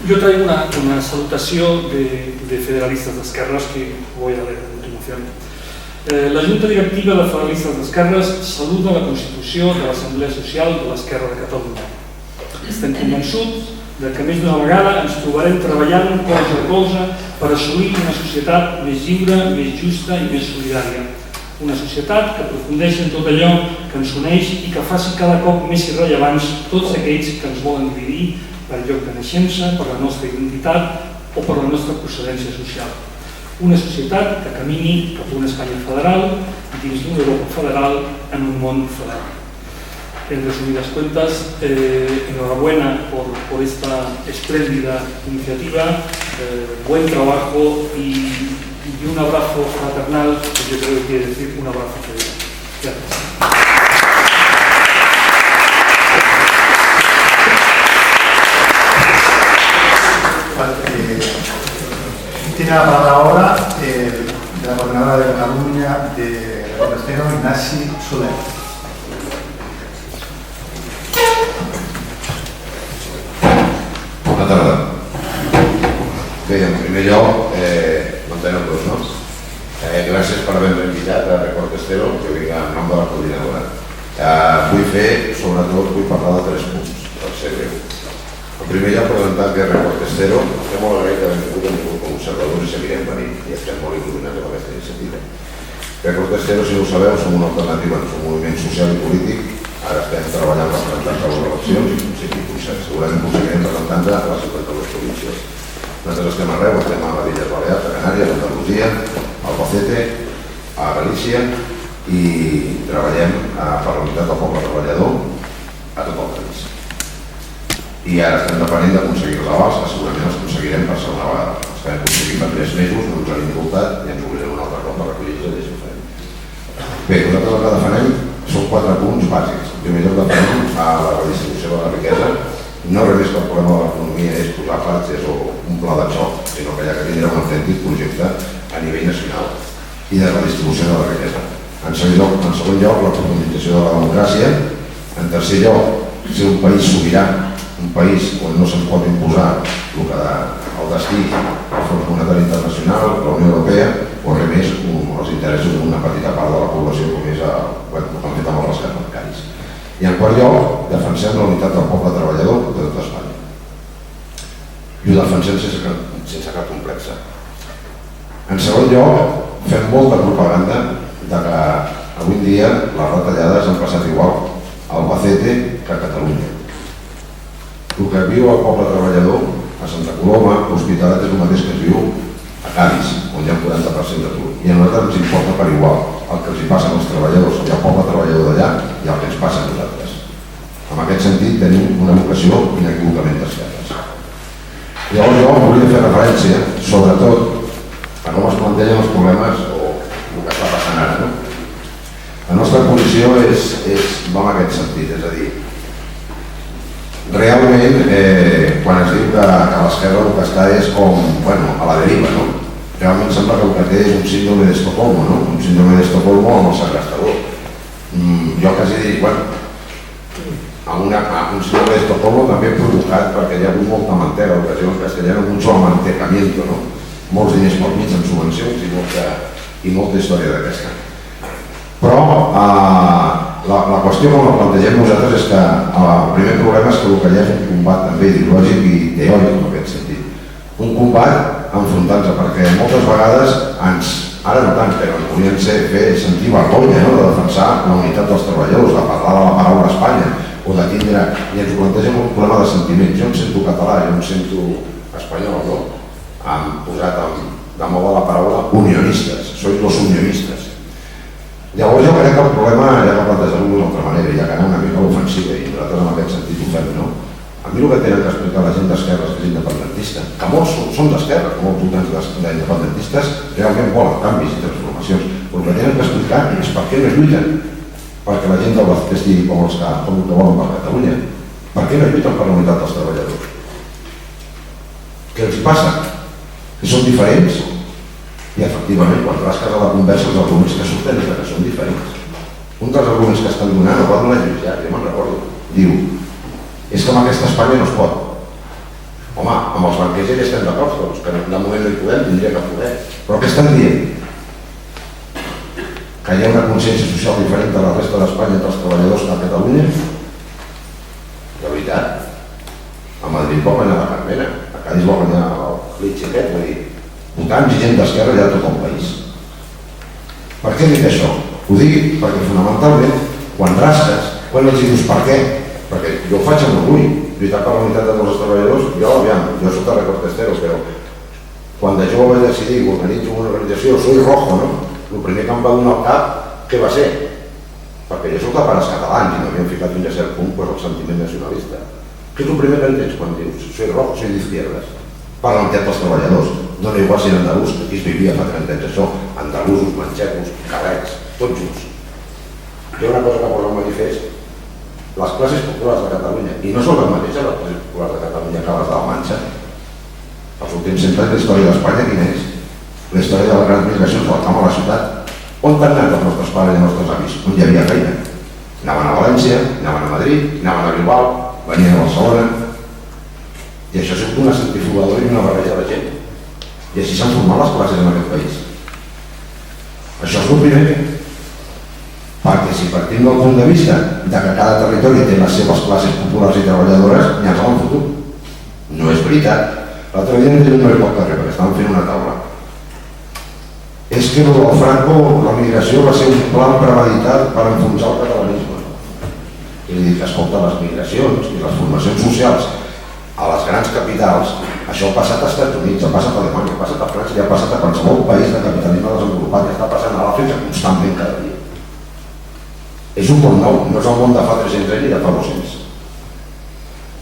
Yo traigo una salutación de Federalistes d'Esquerres que voy a leer a continuación. La Junta Directiva de Federalistes d'Esquerres saluda la Constitució de l'Assemblea Social de l'Esquerra de Catalunya. Estem convençuts que més d'una vegada ens trobarem treballant colze a colze per assolir una societat més lliure, més justa i més solidària. Una societat que aprofundeixi en tot allò que ens uneix i que faci cada cop més irrellevants tots aquells que ens volen dividir per lloc de naixença, per la nostra identitat o per la nostra procedència social. Una societat que camini cap a una Espanya federal dins d'una Europa federal en un món federal. En resumidas cuentas, enhorabuena por esta espléndida iniciativa, buen trabajo y un abrazo fraternal, que yo creo que quiere decir un abrazo federal. Gracias. Tiene la palabra ahora de la coordinadora de Cataluña de Reconquestero, Ignasi Soler. Bona tarda. Bé, en primer lloc, m'entenen tots, no? Gràcies per haver-me invitat a Reconquestero, que vinc en nom de la coordinadora. Vull parlar de 3 punts, per ser breu. En primer lloc, presentar que Reconquestero, estem molt agraïts d'haver vingut com observadors i seguirem venint, i estem molt il·luminats amb aquesta iniciativa. Reconquestero, si no ho sabeu, som una alternativa, som un moviment social i polític. Ara estem treballant per presentar-nos a les eleccions i segurament aconseguirem presentar-nos a les 52 províncies. Nosaltres estem arreu, estem a les Illes Balears, a Canàries, a Andalusia, a Albacete, a Galícia i treballem per la unitat del poble treballador a tot el país. I ara estem depenent d'aconseguir els avals, que segurament els aconseguirem per segona vegada. Els que vam aconseguir fa 3 mesos, no ens han indultat i ens obrirem Bé, nosaltres el que defenem són 4 punts bàsics. En primer lloc, defenem la redistribució de la riquesa. No res més que el problema de l'economia és posar platges o un pla de xoc, sinó que hi ha que tindre un autèntic projecte a nivell nacional i de redistribució de la riquesa. En segon lloc, la profundització de la democràcia. En tercer lloc, ser un país sobirà, un país on no se'n pot imposar el destí del Fons Monetari Internacional, la Unió Europea, o res més els interessos d'una petita part de la població, com és el que han fet amb els rescats bancaris. I en quart lloc, defensem la unitat del poble treballador de tot Espanya. I ho defensem sense cap complexa. En segon lloc, fem molta propaganda de que avui en dia les retallades han passat igual a Albacete que a Catalunya. El que viu el poble treballador a Santa Coloma, a l'Hospitalet, és el mateix que es viu a Cádiz, on hi ha un 40% d'atur. I a nosaltres ens importa per igual el que els hi passa als treballadors i al poble treballador d'allà i el que ens passa a nosaltres. En aquest sentit tenim una vocació inequívocament d'esquerres. Llavors jo volia fer referència, sobretot, a com es plantegen els problemes o el que està passant ara. No? La nostra posició va en aquest sentit, és a dir, realment, quan es diu que l'esquerra el que està és com, a la deriva, no? Realment sembla que el que té és un síndrome d'Estocolmo, no? Un síndrome d'Estocolmo amb el segrestador. Jo quasi dic, un síndrome d'Estocolmo també provocat perquè hi ha hagut molta mantega, l'ocasió en castellano, mucho amantecamiento, no? Molts diners pel mig en subvencions i molta història d'aquesta. Però la qüestió com la plantegem nosaltres és que el primer problema és que el que hi ha és un combat també ideològic i teòric en aquest sentit. Un combat enfrontant-se, perquè moltes vegades ara no tant, però ens volien fer sentir vergonya de defensar la unitat dels treballadors, de parlar de la paraula Espanya, o de tindre, i ens plantegem un problema de sentiments. Jo em sento català, jo em sento espanyol, no? Han posat de moda la paraula unionistes, sois los unionistes. Llavors jo crec que el problema ja que plantejar-lo d'una altra manera, ja que anava una mica a l'ofensiva i nosaltres en aquest sentit ho fem, no? A mi el que tenen que explicar la gent d'esquerres que és independentista, que molts són d'esquerra, que molts votants d'independentistes realment volen canvis i transformacions, però el que tenen que explicar és per què no lluiten perquè la gent del Bacete estigui com el que volen per Catalunya. Per què no lluiten per la unitat dels treballadors? Què els passa? Que són diferents? I efectivament, quan rasques a la conversa, els arguments que surten és que són diferents. Un dels arguments que estan donant el va donar Lluís Llach, jo me'n recordo. Diu, és que amb aquesta Espanya no es pot. Home, amb els banquers ja estem d'acord, doncs, que de moment no hi podem, tindria que poder. Però què estan dient? Que hi ha una consciència social diferent de la resta d'Espanya entre els treballadors a Catalunya? De veritat. A Madrid vol guanyar la Carmena, a Cádiz vol guanyar el Litx aquest, vull dir, votants i gent d'esquerra hi ha tot el país. Per què dic això? Ho dic perquè fonamentalment, quan rasques, quan els dius per què? Perquè jo ho faig amb orgull, lluitar per la unitat de tots els treballadors, jo soc de Recortesteros, però quan de jove vaig decidir que organitzo una organització, soy rojo, no? El primer que em va donar al cap, què va ser? Perquè jo soc de pares catalans i m'havien ficat fins a cert punt el sentiment nacionalista. Què és el primer que entens quan dius soy rojo, soy d'izquierdes? Per la unitat dels treballadors. Dona igual si era andalús, aquí es vivia fa 30 anys això, andalusos, manxecos, carrecs, tots junts. Hi ha una cosa que posa un manifest, les classes populars de Catalunya, i no són les mateixes les classes populars de Catalunya que les de la Manxa. Els últims 100 anys la història d'Espanya quina és? La història de les grans migracions del camp a la ciutat. On han anat els nostres pares i els nostres avis? On hi havia feina? Anaven a València, anaven a Madrid, anaven a Bilbao, venien a Barcelona. I això és una centrifugadora i una barreja de gent. I així s'han format les classes en aquest país. Això és el primer. Perquè si partim del punt de vista de que cada territori té les seves classes populars i treballadores, ja ens el futur. No és veritat. L'altre dia no tenim un pel carrer perquè estàvem fent una taula. És que el Franco, la migració va ser un plan premeditat per enfonsar el catalanisme. I li dic, escolta, les migracions i les formacions socials a les grans capitals, això ha passat als Estats Units, ha passat a Alemanya, ha passat a França i ha passat a qualsevol país de capitalisme desenvolupat i està passant a l'Àfrica constantment cada dia. És un món nou, no és el món de fa 300 anys i de fa 200.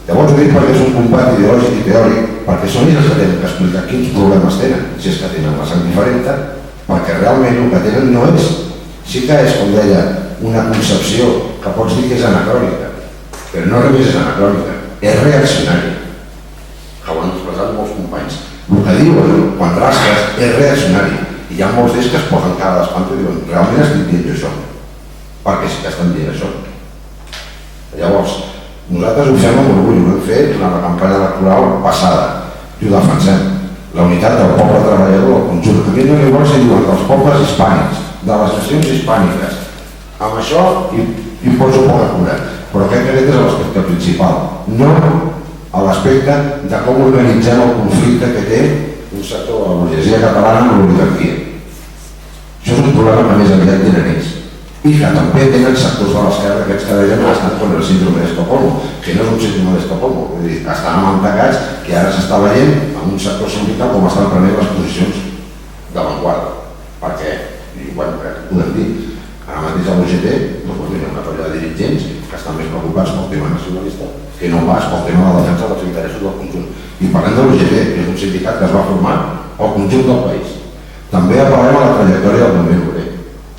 Llavors ho dic perquè és un combat ideològic i teòric, perquè són ells que tenen que explicar quins problemes tenen, si és que tenen la sang diferent, perquè realment el que tenen no és Sí que és, com deia, una concepció que pots dir que és anacrònica, però no només és anacrònica, és reaccionària, que ho han expressat molts companys. El que diuen, quan rasques, és reaccionari, i hi ha molts d'ells que es posen cara d'espant i diuen, realment estic dient jo això, perquè sí que estan dient això. Llavors, nosaltres ho fem amb orgull, ho hem fet durant la campanya electoral passada, i ho defensem, la unitat del poble treballador del conjunt. A mi no li vols diuen dels pobles hispànics, de les nacions hispàniques. Amb això hi poso poca cura, però crec que aquest és l'aspecte principal, no a l'aspecte de com organitzem el conflicte que té un sector de la burgesia catalana amb l'oligarquia. Això és un problema que més aviat tenen ells. I que també tenen sectors de l'esquerra aquests que deien que estan contra el síndrome d'Estocolmo, que no és un síndrome d'Estocolmo, vull dir, estan amantacats, que ara s'està veient en un sector sindical com estan prenent les posicions d'avantguarda. Perquè, bueno, podem dir, ara mateix a l'UGT doncs hi ha una colla de dirigents que estan més preocupats pel tema nacionalista que no pas pel tema de la defensa dels interessos del conjunt. I parlem de l'UGT, que és un sindicat que es va formar al conjunt del país. També apel·lem a la trajectòria del moviment obrer.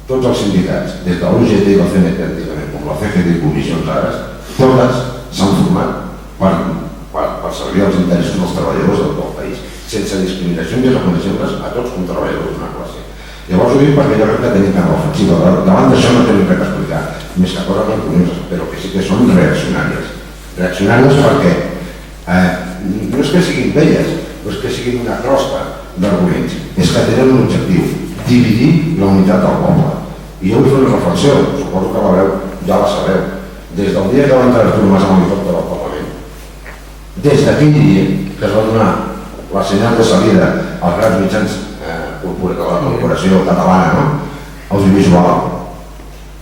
Tots els sindicats, des de l'UGT i la CNT antigament, com la CGT i Comissions ara, totes s'han format per servir els interessos dels treballadors del país, sense discriminacions i reconeixements a tots com treballadors d'una classe. Llavors ho dic perquè jo crec que tenim cara ofensiva. Davant d'això no tenim res a explicar, més que coses molt curioses, però que sí que són reaccionàries. Reaccionàries perquè no és que siguin velles, no és que siguin una crosta d'arguments, és que tenen un objectiu, dividir la unitat del poble. I jo vull fer una reflexió, suposo que la veu, ja la sabeu, des del dia que va entrar Artur Mas amb l'helicòpter al Parlament, des d'aquell dia que es va donar la senyal de salida als grans mitjans de la corporació catalana, audiovisual,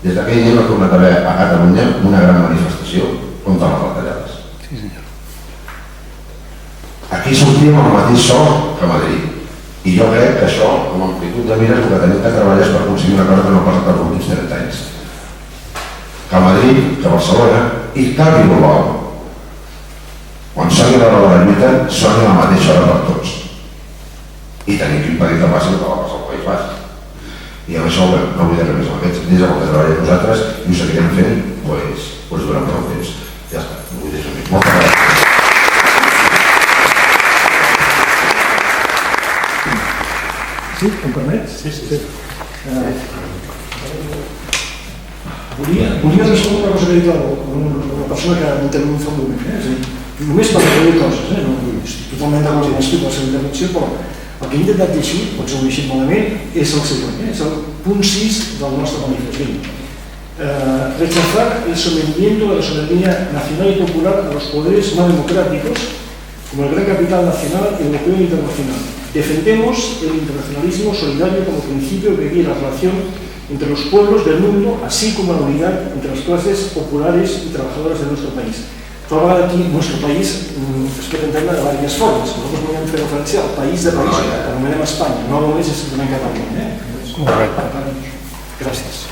des d'aquell dia no ha tornat a haver a Catalunya una gran manifestació contra les retallades. Sí, senyor. Aquí sortim amb el mateix so que a Madrid. I jo crec que això, amb amplitud de mires, el que tenim que treballar és per aconseguir una cosa que no ha passat els últims 30 anys. Que a Madrid, que a Barcelona i que a Bilbao, quan soni l'hora de la lluita, soni la mateixa hora per tots. I tenim que impedir que passi el que va passar al País Basc. I amb això no vull dir res més amb aquests dies, el que treballem nosaltres i ho seguirem fent durant prou temps. Ja està, no vull dir res més. Moltes gràcies. Sí, em permets? Sí. Volia respondre una cosa que ha dit una persona que no té un fa un moment. És a dir, només per recollir coses, no estic totalment d'acord amb la seva intervenció, però el que he intentat llegir, potser ho he llegit malament, és el següent, és el punt 6 del nostre manifest. Rechazar el sometimiento de la soberanía nacional y popular a los poderes no democráticos como el gran capital nacional, europeo e internacional. Defendemos el internacionalismo solidario como principio que guía la relación entre los pueblos del mundo, así como la unidad entre las clases populares y trabajadoras de nuestro país. Toda vegada aquí, nuestro país, es pot entendre de diverses formes. Nosaltres volem fer referència al país de país, que anomenem Espanya, no només és simplement Catalunya. Gràcies.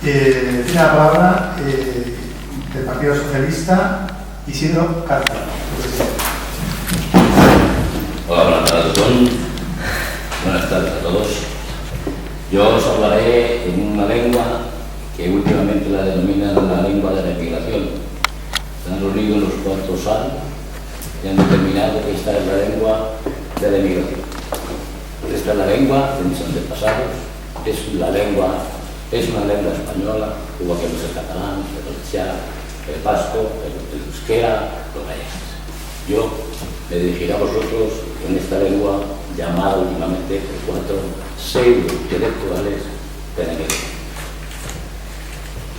Tiene la palabra del Partido Socialista, Isidro Carta. Hola, buenas tardes a todos. Buenas tardes a todos. Yo os hablaré en una lengua que últimamente la denominan la lengua de la emigración. Se han reunido unos cuantos años y han determinado que esta es la lengua de la emigración. Esta es la lengua de mis antepasados, es una lengua española, igual que el catalán, el valencià, el vasco, el euskera, lo gallego. Yo me dirigiré a vosotros en esta lengua llamada últimamente por 4 pseudo-intelectuales de la emigración.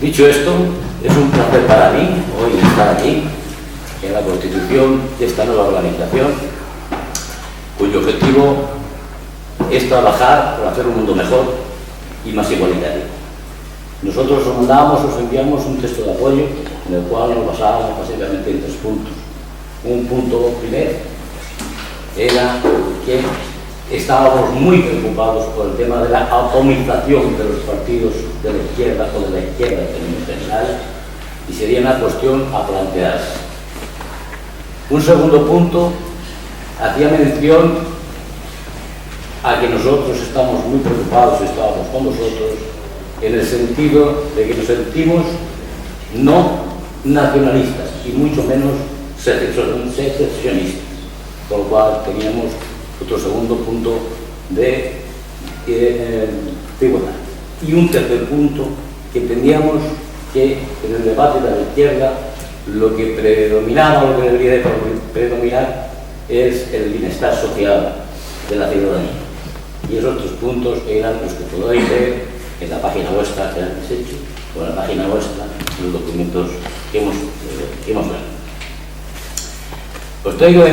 Dicho esto, es un placer para mí hoy estar aquí en la constitución de esta nueva organización, cuyo objetivo es trabajar por hacer un mundo mejor y más igualitario. Nosotros os enviamos un texto de apoyo en el cual nos basábamos básicamente en 3 puntos. Un punto primero era que estábamos muy preocupados por el tema de la atomización de los partidos de la izquierda o de la izquierda en términos generales, y sería una cuestión a plantearse. Un segundo punto hacía mención a que nosotros estamos muy preocupados y estábamos con vosotros en el sentido de que nos sentimos no nacionalistas y mucho menos secesionistas, con lo cual teníamos otro segundo punto de figura. Y un tercer punto, que entendíamos que en el debate de la izquierda lo que predominaba, lo que debería de predominar es el bienestar social de la ciudadanía. Y esos otros puntos eran los que podéis ver en la página vuestra que habéis hecho, o en la página vuestra, en los documentos que hemos dado. Os traigo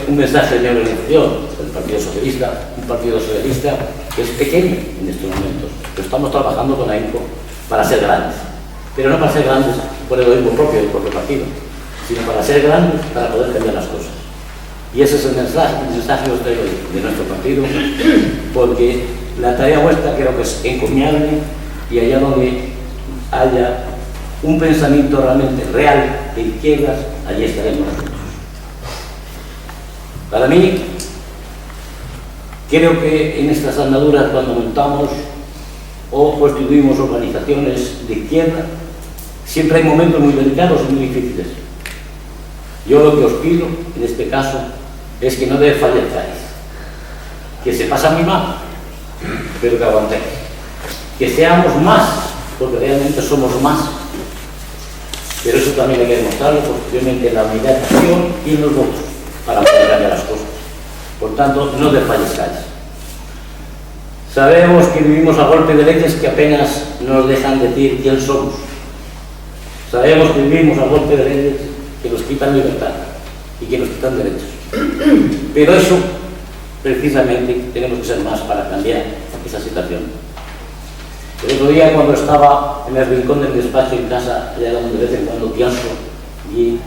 un mensaje de organización del Partido Socialista, un Partido Socialista que es pequeño en estos momentos, pero estamos trabajando con AINCO para ser grandes, pero no para ser grandes por el egoísmo propio del propio partido, sino para ser grandes, para poder cambiar las cosas. Y ese es el mensaje que os traigo de nuestro partido, porque la tarea vuestra creo que es encomiable, y allá donde haya un pensamiento realmente real de izquierdas, allí estaremos nosotros. Para mí, creo que en estas andaduras, cuando montamos o constituimos organizaciones de izquierda, siempre hay momentos muy delicados y muy difíciles. Yo lo que os pido, en este caso, es que no desfallezcáis, que se pasa muy mal, pero que aguantéis, que seamos más, porque realmente somos más, pero eso también hay que demostrarlo posteriormente en la unidad de acción y en los votos, para poder cambiar las cosas. Por tanto, no desfallezcáis. Sabemos que vivimos a golpe de leyes que apenas nos dejan decir quién somos. Sabemos que vivimos a golpe de leyes que nos quitan libertad y que nos quitan derechos. Pero eso, precisamente, tenemos que ser más para cambiar esa situación. El otro día, cuando estaba en el rincón del despacho en casa, allá donde de vez en cuando pienso y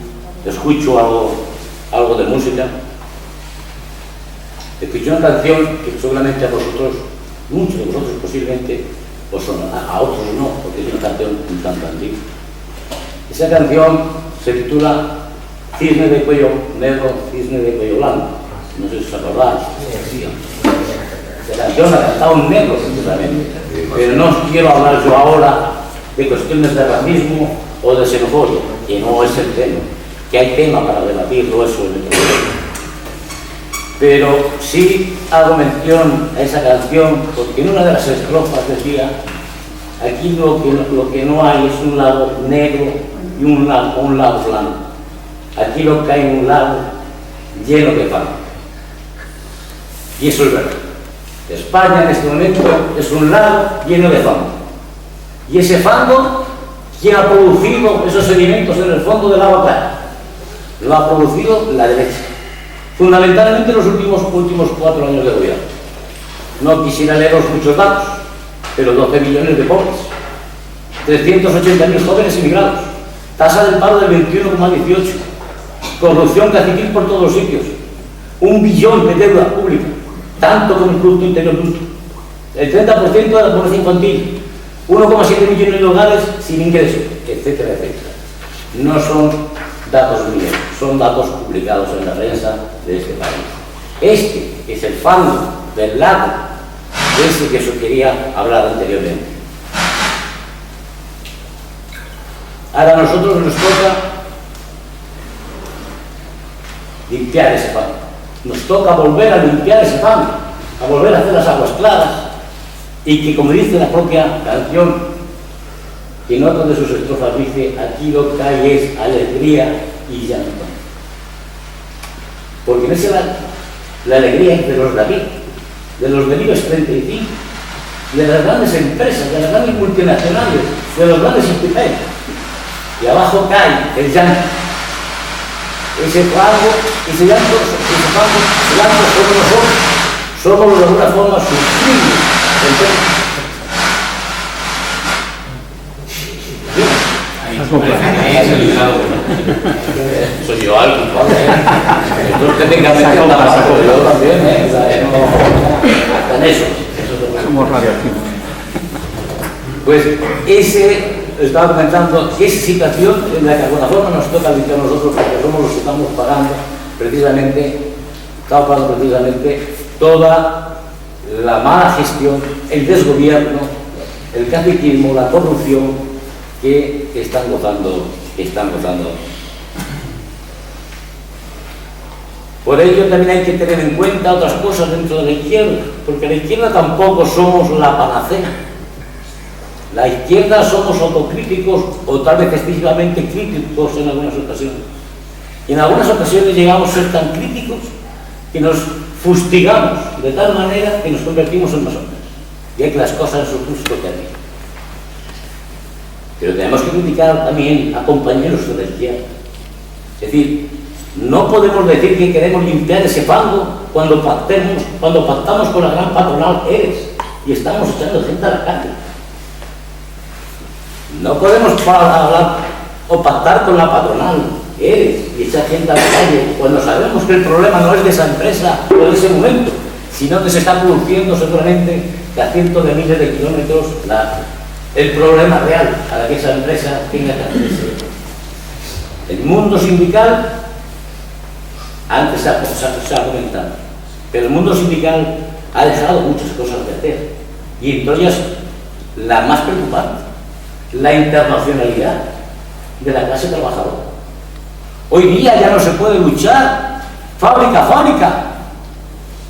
escucho algo de música, escuché una canción que seguramente a vosotros, muchos de vosotros posiblemente, os sonará, a otros no, porque es una canción un tanto antigua. Esa canción se titula Cisne de cuello negro, cisne de cuello blanco. No sé si os acordáis. La canción la cantaba un negro, precisamente. Pero no os quiero hablar yo ahora de cuestiones de racismo o de xenofobia, que no es el tema, que hay tema para debatirlo eso en el programa. Pero sí hago mención a esa canción porque en una de las estrofas decía: aquí lo que no hay es un lago negro y un lago blanco. Aquí lo que hay es un lago lleno de fango. Y eso es verdad. España en este momento es un lago lleno de fango. Y ese fango, ¿quién ha producido esos sedimentos en el fondo del agua clara? Lo ha producido la derecha. Fundamentalmente en los últimos 4 años de gobierno. No quisiera leeros muchos datos, pero 12 millones de pobres, 380.000 jóvenes emigrados, tasa del paro del 21,18%, corrupción caciquil por todos los sitios, 1 billón de deuda pública, tanto como el Producto Interior Bruto, el 30% de la pobreza infantil, 1,7 millones de hogares sin ingresos, etcétera, etcétera. No son datos míos, son datos publicados en la prensa de este país. Este es el fango del lago, ese que os quería hablar anteriormente. Ahora a nosotros nos toca limpiar ese fango. Nos toca volver a limpiar ese fango, a volver a hacer las aguas claras, y que, como dice la propia canción, que en otra de sus estrofas dice: aquí lo que hay es alegría y llanto. Porque en ese lado, la alegría es de los de aquí, de los del IBEX 35, de las grandes empresas, de las grandes multinacionales, de los grandes institutos. Y abajo cae el llanto. Ese fango, ese llanto somos nosotros, somos los de alguna forma sufridos del tema. Soy yo algo, entonces técnicamente no pasa, yo también, en eso. Somos radioactivos. Pues estaba comentando que esa situación en la que de alguna forma nos toca vivir a nosotros, porque somos los que estamos pagando precisamente toda la mala gestión, el desgobierno, el caciquismo, la corrupción que están gozando. Por ello también hay que tener en cuenta otras cosas dentro de la izquierda, porque la izquierda tampoco somos la panacea. La izquierda somos autocríticos o tal vez excesivamente críticos en algunas ocasiones. Y en algunas ocasiones llegamos a ser tan críticos que nos fustigamos de tal manera que nos convertimos en masones. Y hay que las cosas en su justo término. Pero tenemos que criticar también a compañeros de la izquierda. Es decir, no podemos decir que queremos limpiar ese fango cuando pactamos con la gran patronal ERES y estamos echando gente a la calle. No podemos hablar o pactar con la patronal ERES y echar gente a la calle cuando sabemos que el problema no es de esa empresa o de ese momento, sino que se está produciendo seguramente que a cientos de miles de kilómetros el problema real a la que esa empresa tenga que hacerse. El mundo sindical, antes se ha comentado, pero el mundo sindical ha dejado muchas cosas de hacer, y entre ellas la más preocupante, la internacionalidad de la clase trabajadora. Hoy día ya no se puede luchar fábrica a fábrica,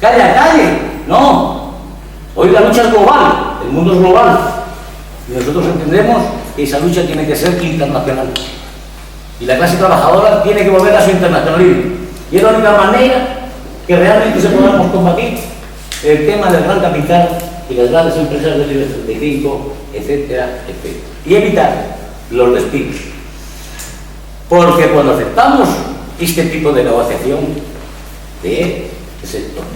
calle a calle, no. Hoy la lucha es global, el mundo es global, y nosotros entendemos que esa lucha tiene que ser internacional. Y la clase trabajadora tiene que volver a su internacionalismo. Y es la única manera que realmente se podamos combatir el tema del gran capital y las grandes empresas del IBEX 35, etcétera, etcétera. Y evitar los despidos. Porque cuando aceptamos este tipo de negociación de sectores,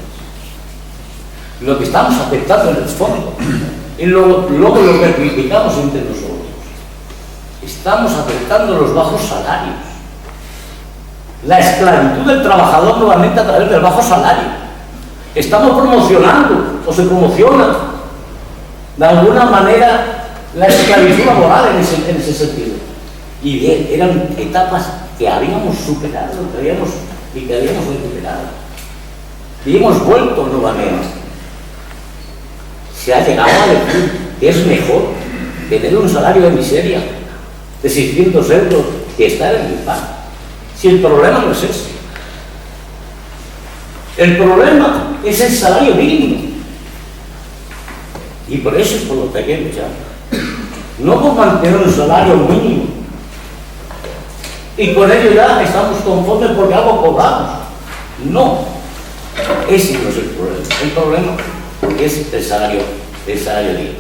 lo que estamos aceptando en el fondo, y luego lo que criticamos entre nosotros, estamos aceptando los bajos salarios, la esclavitud del trabajador nuevamente a través del bajo salario. Estamos promocionando, o se promociona de alguna manera, la esclavitud laboral en ese sentido. Y bien, eran etapas que habíamos superado, que habíamos recuperado. Y hemos vuelto nuevamente. Se ha llegado a decir que es mejor tener un salario de miseria de 600 euros que estar en el paro. Si el problema no es ese. El problema es el salario mínimo. Y por eso es por lo que hay que luchar. No por mantener un salario mínimo. Y con ello ya estamos conformes porque algo cobramos. No. Ese no es el problema. El problema es el salario mínimo.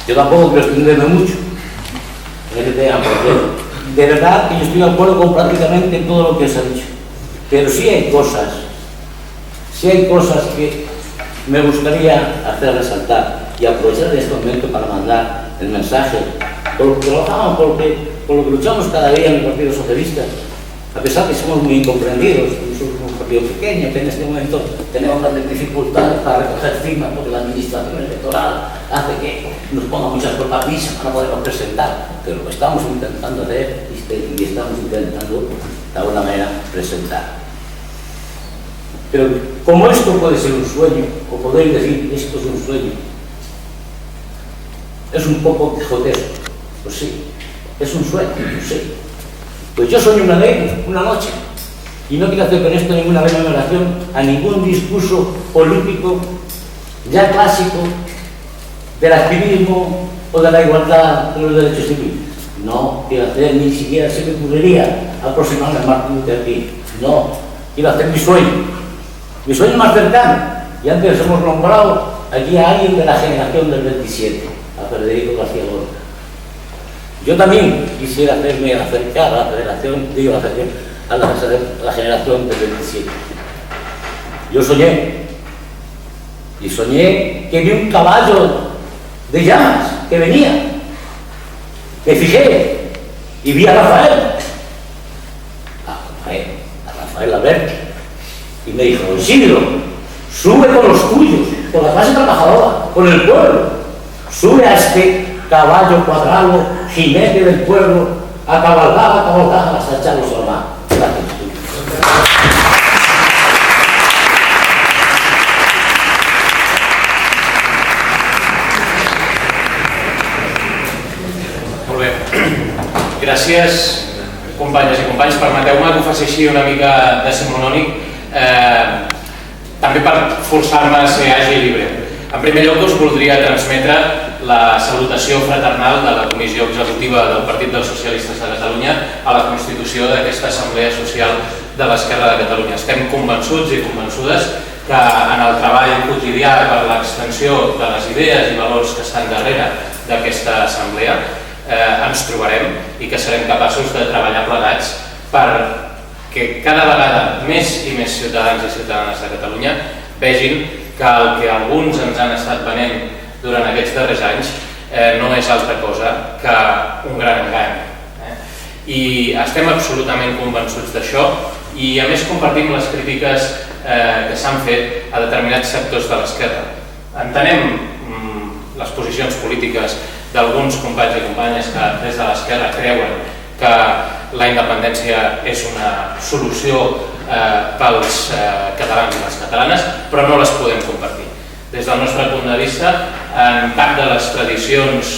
Yo tampoco quiero extenderme mucho en este tema, porque de verdad que yo estoy de acuerdo con prácticamente todo lo que se ha dicho. Pero sí hay cosas que me gustaría hacer resaltar y aprovechar este momento para mandar el mensaje por lo que trabajamos, por lo que luchamos cada día en el Partido Socialista, a pesar que somos muy incomprendidos, somos un partido pequeño, que en este momento tenemos grandes dificultades para recoger firmas porque la administración electoral hace que nos ponga muchas cortapisas para no podernos presentar, pero lo estamos intentando hacer y estamos intentando de alguna manera presentar. Pero como esto puede ser un sueño, o podéis decir esto es un sueño, es un poco quijotesco, pues sí, es un sueño, pues sí. Pues yo soñé una ley, una noche, y no quiero hacer con esto ninguna rememoración a ningún discurso político ya clásico del activismo o de la igualdad de los derechos civiles. No quiero hacer, ni siquiera se me ocurriría aproximarme a Martin Luther King. No, quiero hacer mi sueño más cercano. Y antes hemos nombrado aquí a alguien de la generación del 27, a Federico García Lorca. Yo también quisiera hacerme acercar a la generación del 27. Yo soñé que vi un caballo de llamas que venía. Me fijé y vi a Rafael Alberti, y me dijo: Isidro, sube con los tuyos, con la clase trabajadora, con el pueblo, sube a este caballo cuadrado, jinete del pueblo, a cabalgar hasta echarlos a la mar. Gracias. gràcies, companyes i companys. Permeteu-me que ho faci així una mica decimonònic, també per forçar-me a ser àgil i breu. En primer lloc, us voldria transmetre la salutació fraternal de la Comissió Executiva del Partit dels Socialistes de Catalunya a la constitució d'aquesta Assemblea Social de l'Esquerra de Catalunya. Estem convençuts i convençudes que en el treball quotidià per l'extensió de les idees i valors que estan darrere d'aquesta assemblea ens trobarem i que serem capaços de treballar plegats perquè cada vegada més i més ciutadans i ciutadanes de Catalunya vegin que el que alguns ens han estat venent durant aquests darrers anys no és altra cosa que un gran engany. I estem absolutament convençuts d'això i a més compartim les crítiques que s'han fet a determinats sectors de l'esquerra. Entenem les posicions polítiques d'alguns companys i companyes que des de l'esquerra creuen que la independència és una solució pels catalans i les catalanes, però no les podem compartir. Des del nostre punt de vista, en cap de les tradicions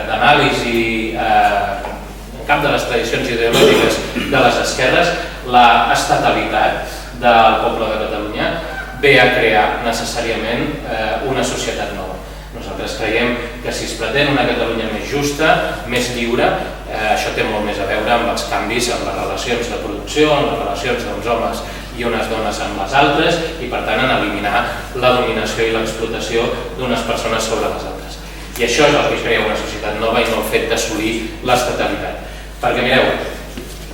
d'anàlisi, en cap de les tradicions ideològiques de les esquerres, l'estatalitat del poble de Catalunya ve a crear necessàriament una societat nova. Nosaltres creiem que si es pretén una Catalunya més justa, més lliure, això té molt més a veure amb els canvis en les relacions de producció, en les relacions d'uns homes i unes dones amb les altres i per tant en eliminar la dominació i l'explotació d'unes persones sobre les altres. I això és el que crea una societat nova i no el fet d'assolir l'estatalitat. Perquè mireu,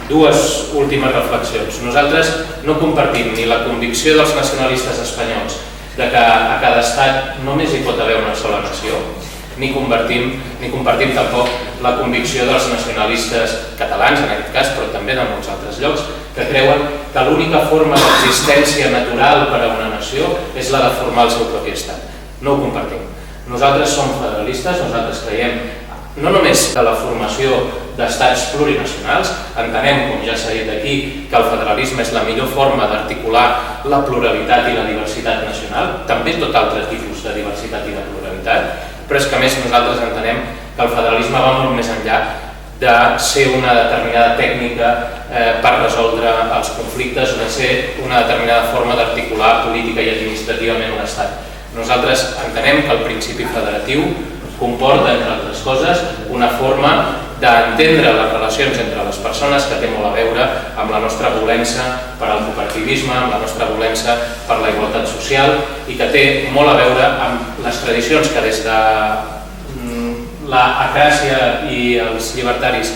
dues últimes reflexions. Nosaltres no compartim ni la convicció dels nacionalistes espanyols de que a cada estat només hi pot haver una sola nació, ni compartim tampoc la convicció dels nacionalistes catalans, en aquest cas, però també de molts altres llocs, que creuen que l'única forma d'existència natural per a una nació és la de formar el seu propi estat. No ho compartim. Nosaltres som federalistes, nosaltres creiem no només de la formació d'estats plurinacionals, entenem, com ja s'ha dit aquí, que el federalisme és la millor forma d'articular la pluralitat i la diversitat nacional, també tot altre tipus de diversitat i de pluralitat, però és que a més nosaltres entenem que el federalisme va molt més enllà de ser una determinada tècnica per resoldre els conflictes o de ser una determinada forma d'articular política i administrativament un estat. Nosaltres entenem que el principi federatiu comporta, entre altres coses, una forma d'entendre les relacions entre les persones que té molt a veure amb la nostra volença per al cooperativisme, amb la nostra volença per la igualtat social i que té molt a veure amb les tradicions que des de l'acràcia i els llibertaris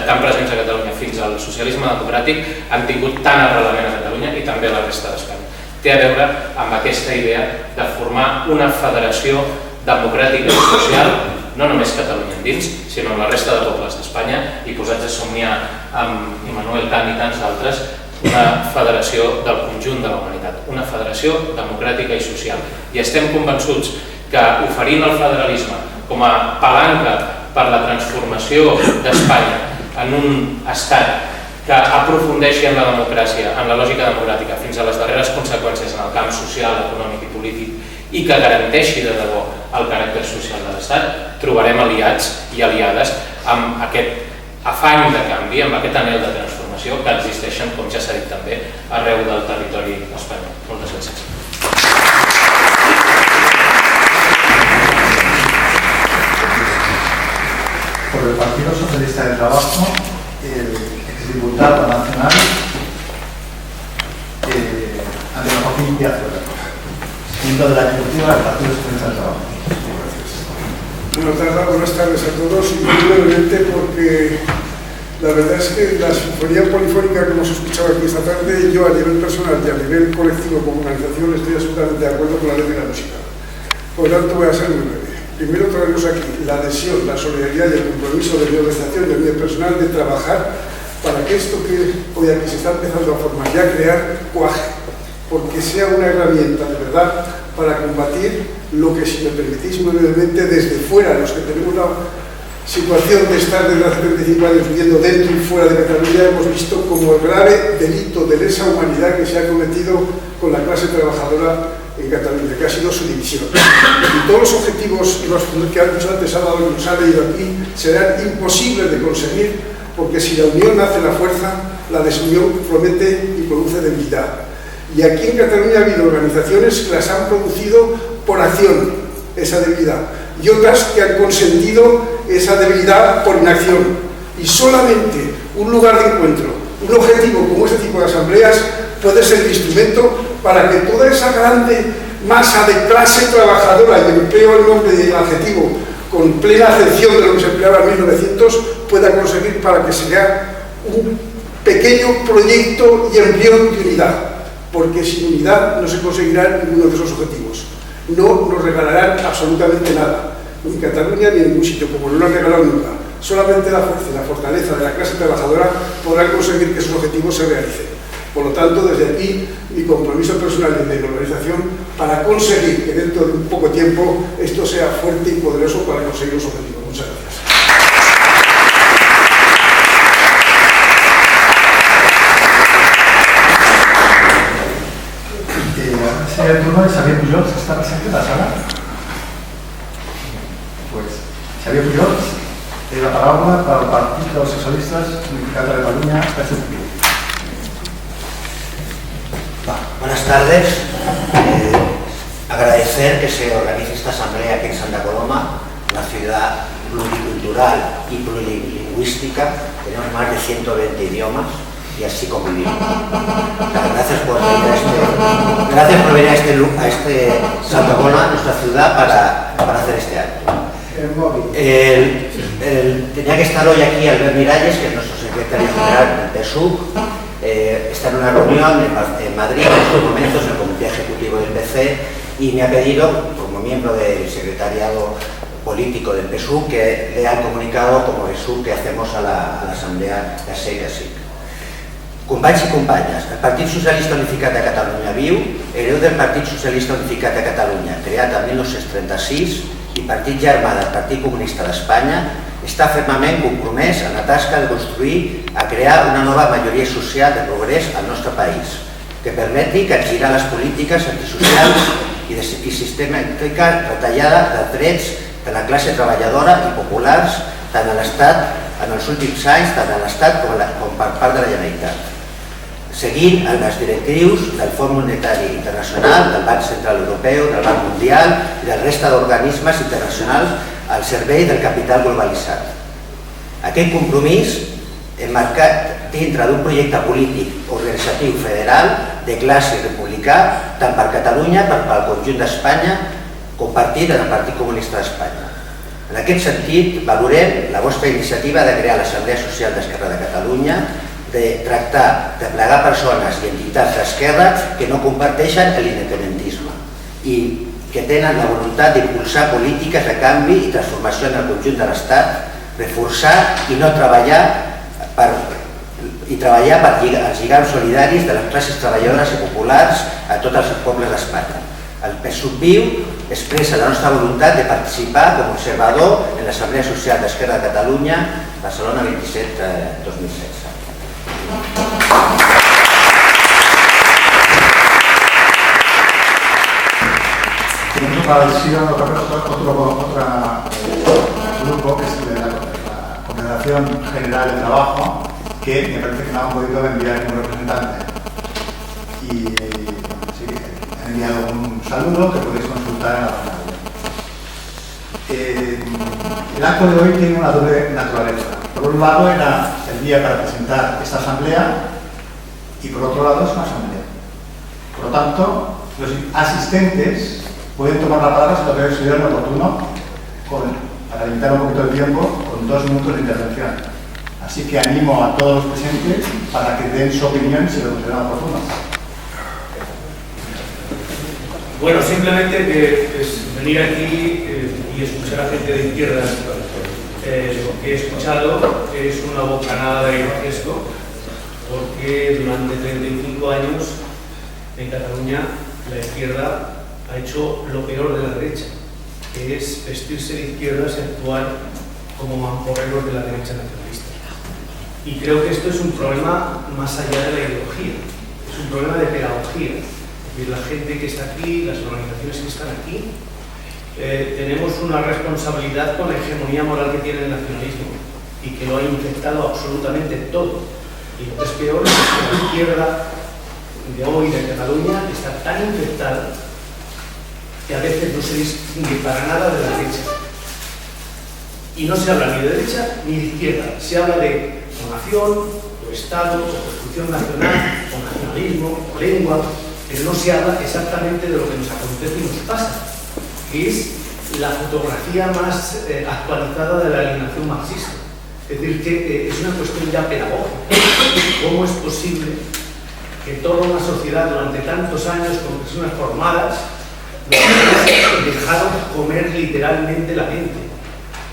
tan presents a Catalunya fins al socialisme democràtic han tingut tant arrelament a Catalunya i també a la resta d'Espanya. Té a veure amb aquesta idea de formar una federació democràtica i social, no només Catalunya endins, sinó amb la resta de pobles d'Espanya i posats a somniar amb Immanuel Kant i tants d'altres una federació del conjunt de la humanitat, una federació democràtica i social. I estem convençuts que oferint el federalisme com a palanca per la transformació d'Espanya en un estat que aprofundeixi en la democràcia, en la lògica democràtica, fins a les darreres conseqüències en el camp social, econòmic i polític, i que garanteixi de debò el caràcter social de l'Estat, trobarem aliats i aliades amb aquest afany de canvi, amb aquest anhel de transformació que existeixen, com ja s'ha dit també, arreu del territori espanyol. Moltes gràcies. Por el Partido Socialista del Trabajo, el exdiputado nacional Antonio Joaquín Piazzolla, miembro de la ejecutiva del Partido Socialista del Trabajo. Buenas tardes a todos y muy brevemente porque la verdad es que la sinfonía polifónica que hemos escuchado aquí esta tarde, yo a nivel personal y a nivel colectivo como organización estoy absolutamente de acuerdo con la letra y la música. Por lo tanto voy a ser muy breve. Primero traemos aquí la adhesión, la solidaridad y el compromiso de mi organización, de mi personal, de trabajar para que esto que hoy aquí se está empezando a formar y a crear cuaje, porque sea una herramienta de verdad para combatir lo que, si me permitís muy brevemente, desde fuera, los que tenemos la situación de estar desde hace 35 años viviendo dentro y fuera de Cataluña, hemos visto como el grave delito de lesa humanidad que se ha cometido con la clase trabajadora en Cataluña, que ha sido su división. Y todos los objetivos, los que han dicho antes Álvaro y nos ha leído aquí, serán imposibles de conseguir porque si la unión hace la fuerza, la desunión promete y produce debilidad. Y aquí en Cataluña ha habido organizaciones que las han producido por acción, esa debilidad, y otras que han consentido esa debilidad por inacción. Y solamente un lugar de encuentro, un objetivo como este tipo de asambleas puede ser el instrumento para que toda esa grande masa de clase trabajadora, y empleo el nombre del adjetivo con plena acepción de lo que se empleaba en 1900, pueda conseguir para que sea un pequeño proyecto y embrión de unidad, porque sin unidad no se conseguirá ninguno de esos objetivos. No nos regalarán absolutamente nada, ni en Cataluña ni en ningún sitio, como no lo han regalado nunca. Solamente la fuerza y la fortaleza de la clase trabajadora podrán conseguir que esos objetivos se realicen. Por lo tanto, desde aquí, mi compromiso personal y de la organización para conseguir que dentro de un poco tiempo esto sea fuerte y poderoso para conseguir los objetivos. Muchas gracias. Sería el turno de Xavier Pujol, que está presente en la sala. Pues, Xavier Pujol, la palabra para el Partido de los Socialistas Unificats de Cataluña, PSUC. Buenas tardes. Agradecer que se organice esta asamblea aquí en Santa Coloma, una ciudad pluricultural y plurilingüística. Tenemos más de 120 idiomas y así convivimos. Gracias por venir a este Santa Coloma, nuestra ciudad, para hacer este acto. Tenía que estar hoy aquí Albert Miralles, que es nuestro secretario general del PSUC. Está en una reunión en Madrid en estos momentos, en el Comité Ejecutivo del PC, y me ha pedido, como miembro del secretariado político del PSUC, que le han comunicado como PSUC que hacemos a la Asamblea de SEC. Companys i companyes, el Partit Socialista Unificat de Catalunya viu, hereu del Partit Socialista Unificat de Catalunya, creat el 1936 i partit germà del Partit Comunista d'Espanya, està fermament compromès en la tasca de construir a crear una nova majoria social de progrés al nostre país, que permeti capgirar les polítiques antisocials i sistemàtica retallada dels drets de la classe treballadora i populars tant a l'Estat en els últims anys, tant a l'Estat com per part de la Generalitat, seguint les directrius del Fons Monetari Internacional, del Banc Central Europeu, del Banc Mundial i del resta d'organismes internacionals al servei del capital globalitzat. Aquest compromís emmarcat dintre d'un projecte polític organitzatiu federal de classe republicà tant per Catalunya com pel conjunt d'Espanya, compartit en el Partit Comunista d'Espanya. En aquest sentit, valorem la vostra iniciativa de crear l'Assemblea Social d'Esquerra de Catalunya, de tractar de plegar persones i entitats d'esquerra que no comparteixen l'independentisme i que tenen la voluntat d'impulsar polítiques de canvi i transformació en el conjunt de l'Estat, reforçar i no treballar per als lligams solidaris de les classes treballadores i populars a tots els pobles d'Espanya. El PSUC viu expressa la nostra voluntat de participar com a observador en l'Assemblea Social d'Esquerra de Catalunya, Barcelona 27-2016. Tenemos parecido otro grupo que es de la Confederación General de Trabajo, que me parece que no han podido enviar ningún representante. Y sí, han enviado un saludo que podéis consultar en la página web. El acto de hoy tiene una doble naturaleza. Por un lado era el día para presentar esta asamblea y por otro lado es una asamblea. Por lo tanto, los asistentes pueden tomar la palabra si lo consideran oportuno, para limitar un poquito el tiempo, con 2 minutos de intervención. Así que animo a todos los presentes para que den su opinión si lo consideran oportuno. Bueno, simplemente que venir aquí y escuchar a gente de izquierdas. Lo que he escuchado es una bocanada de aire fresco, porque durante 35 años en Cataluña la izquierda ha hecho lo peor de la derecha, que es vestirse de izquierdas y actuar como mamporreros de la derecha nacionalista. Y creo que esto es un problema más allá de la ideología, es un problema de pedagogía. Es decir, la gente que está aquí, las organizaciones que están aquí, tenemos una responsabilidad con la hegemonía moral que tiene el nacionalismo. y que lo ha infectado absolutamente todo. Y lo que es peor es que la izquierda de hoy de Cataluña está tan infectada que a veces no se distingue para nada de la derecha. Y no se habla ni de derecha ni de izquierda, se habla de nación, o Estado, o construcción nacional, o nacionalismo, o lengua, pero no se habla exactamente de lo que nos acontece y nos pasa, que es la fotografía más actualizada de la alienación marxista. Es decir, que es una cuestión ya pedagógica. ¿Cómo es posible que toda una sociedad durante tantos años con personas formadas dejaron comer literalmente la mente?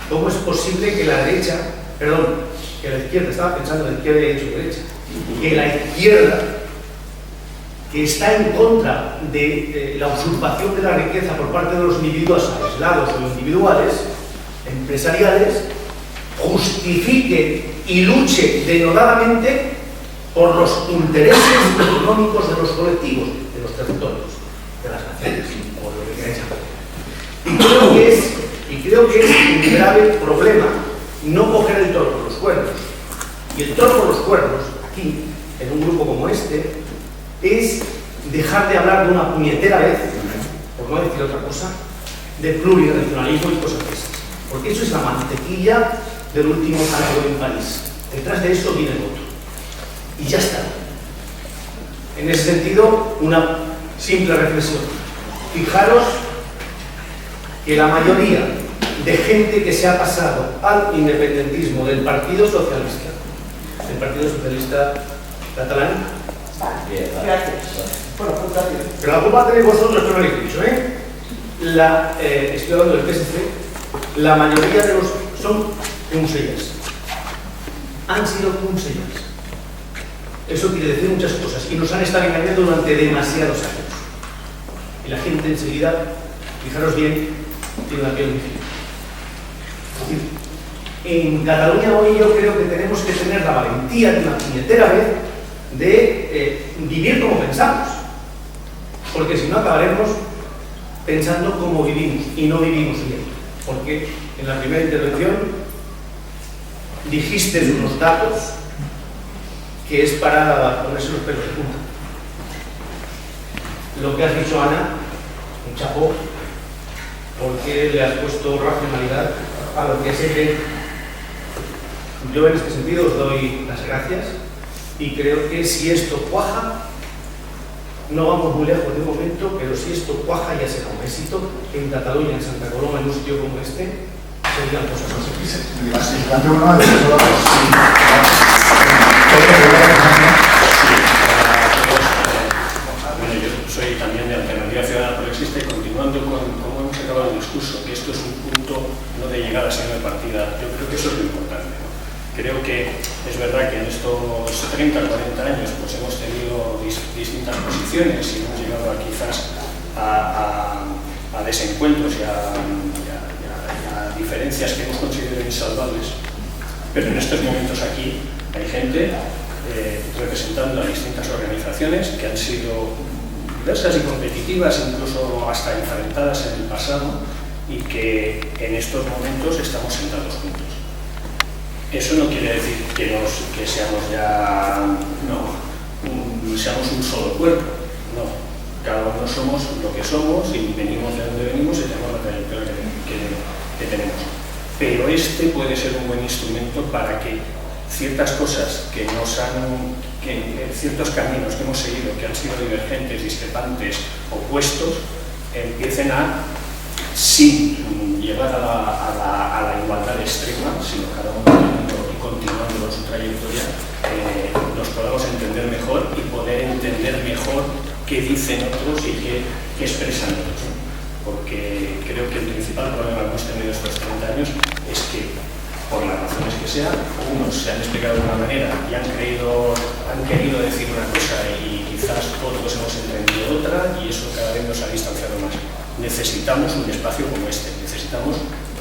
¿Cómo es posible que la derecha, que la izquierda, estaba pensando en izquierda y he dicho derecha, que la izquierda, que está en contra de la usurpación de la riqueza por parte de los individuos aislados o individuales, empresariales, justifique y luche denodadamente por los intereses económicos de los colectivos, de los territorios, de las naciones, o lo que queráis llamar? Y creo que es un grave problema no coger el toro por los cuernos. Y el toro por los cuernos, aquí, en un grupo como este, es dejar de hablar de una puñetera vez, por no decir otra cosa, de plurinacionalismo y cosas de esas. Porque eso es la mantequilla del último salto en París. Detrás de eso viene el otro. Y ya está. En ese sentido, una simple reflexión. Fijaros que la mayoría de gente que se ha pasado al independentismo del Partido Socialista catalán, pero la culpa tenéis vosotros, que no lo habéis dicho, estoy hablando del PSC, la mayoría de los son consejeros. Han sido consejeros. Eso quiere decir muchas cosas y nos han estado engañando durante demasiados años. Y la gente enseguida, fijaros bien, tiene una piel muy fina. En Cataluña hoy yo creo que tenemos que tener la valentía de una puñetera vez de vivir como pensamos, porque si no acabaremos pensando como vivimos y no vivimos bien, porque en la primera intervención dijiste unos datos que es para ponerse los pelos de punta. Lo que has dicho, Ana, un chapó, porque le has puesto racionalidad a lo que es el. Yo en este sentido os doy las gracias y creo que si esto cuaja, no vamos muy lejos de un momento, pero si esto cuaja ya será un éxito. En Cataluña, en Santa Coloma, en un sitio como este, serían cosas más difíciles. Bueno, yo soy también de Alternativa Ciudadana Progresista y continuando con cómo hemos acabado el discurso, que esto es un punto no de llegada sino de partida, yo creo que eso es lo importante, ¿no? Creo que es verdad que en estos 30 o 40 años pues hemos tenido distintas posiciones y hemos llegado quizás a desencuentros y a diferencias que hemos considerado insalvables, pero en estos momentos aquí hay gente representando a distintas organizaciones que han sido diversas y competitivas, incluso hasta enfrentadas en el pasado, y que en estos momentos estamos sentados juntos. Eso no quiere decir que seamos ya, seamos un solo cuerpo, no. Cada uno somos lo que somos y venimos de donde venimos y tenemos la trayectoria que tenemos. Pero este puede ser un buen instrumento para que ciertas cosas ciertos caminos que hemos seguido, que han sido divergentes, discrepantes, opuestos, empiecen a, sin llegar a la igualdad extrema, sino cada uno y continuando con su trayectoria, nos podamos entender mejor y poder entender mejor qué dicen otros y qué expresan otros, ¿no? Porque creo que el principal problema que hemos tenido estos 30 años es que, por las razones que sean, unos se han explicado de una manera y han querido decir una cosa y quizás otros hemos entendido otra, y eso cada vez nos ha distanciado más. Necesitamos un espacio como este, necesitamos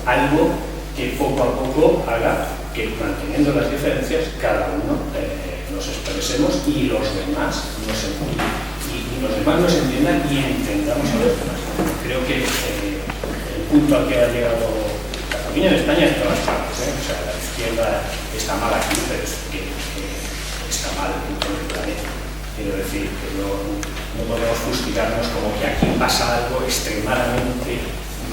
algo que poco a poco haga que, manteniendo las diferencias, cada uno nos expresemos y los demás nos entiendan y entendamos a los demás. Creo que el punto al que ha llegado Cataluña en España en todas partes, o sea, izquierda está mal aquí, pero es que está mal en todo el planeta. Quiero decir que no podemos fustigarnos como que aquí pasa algo extremadamente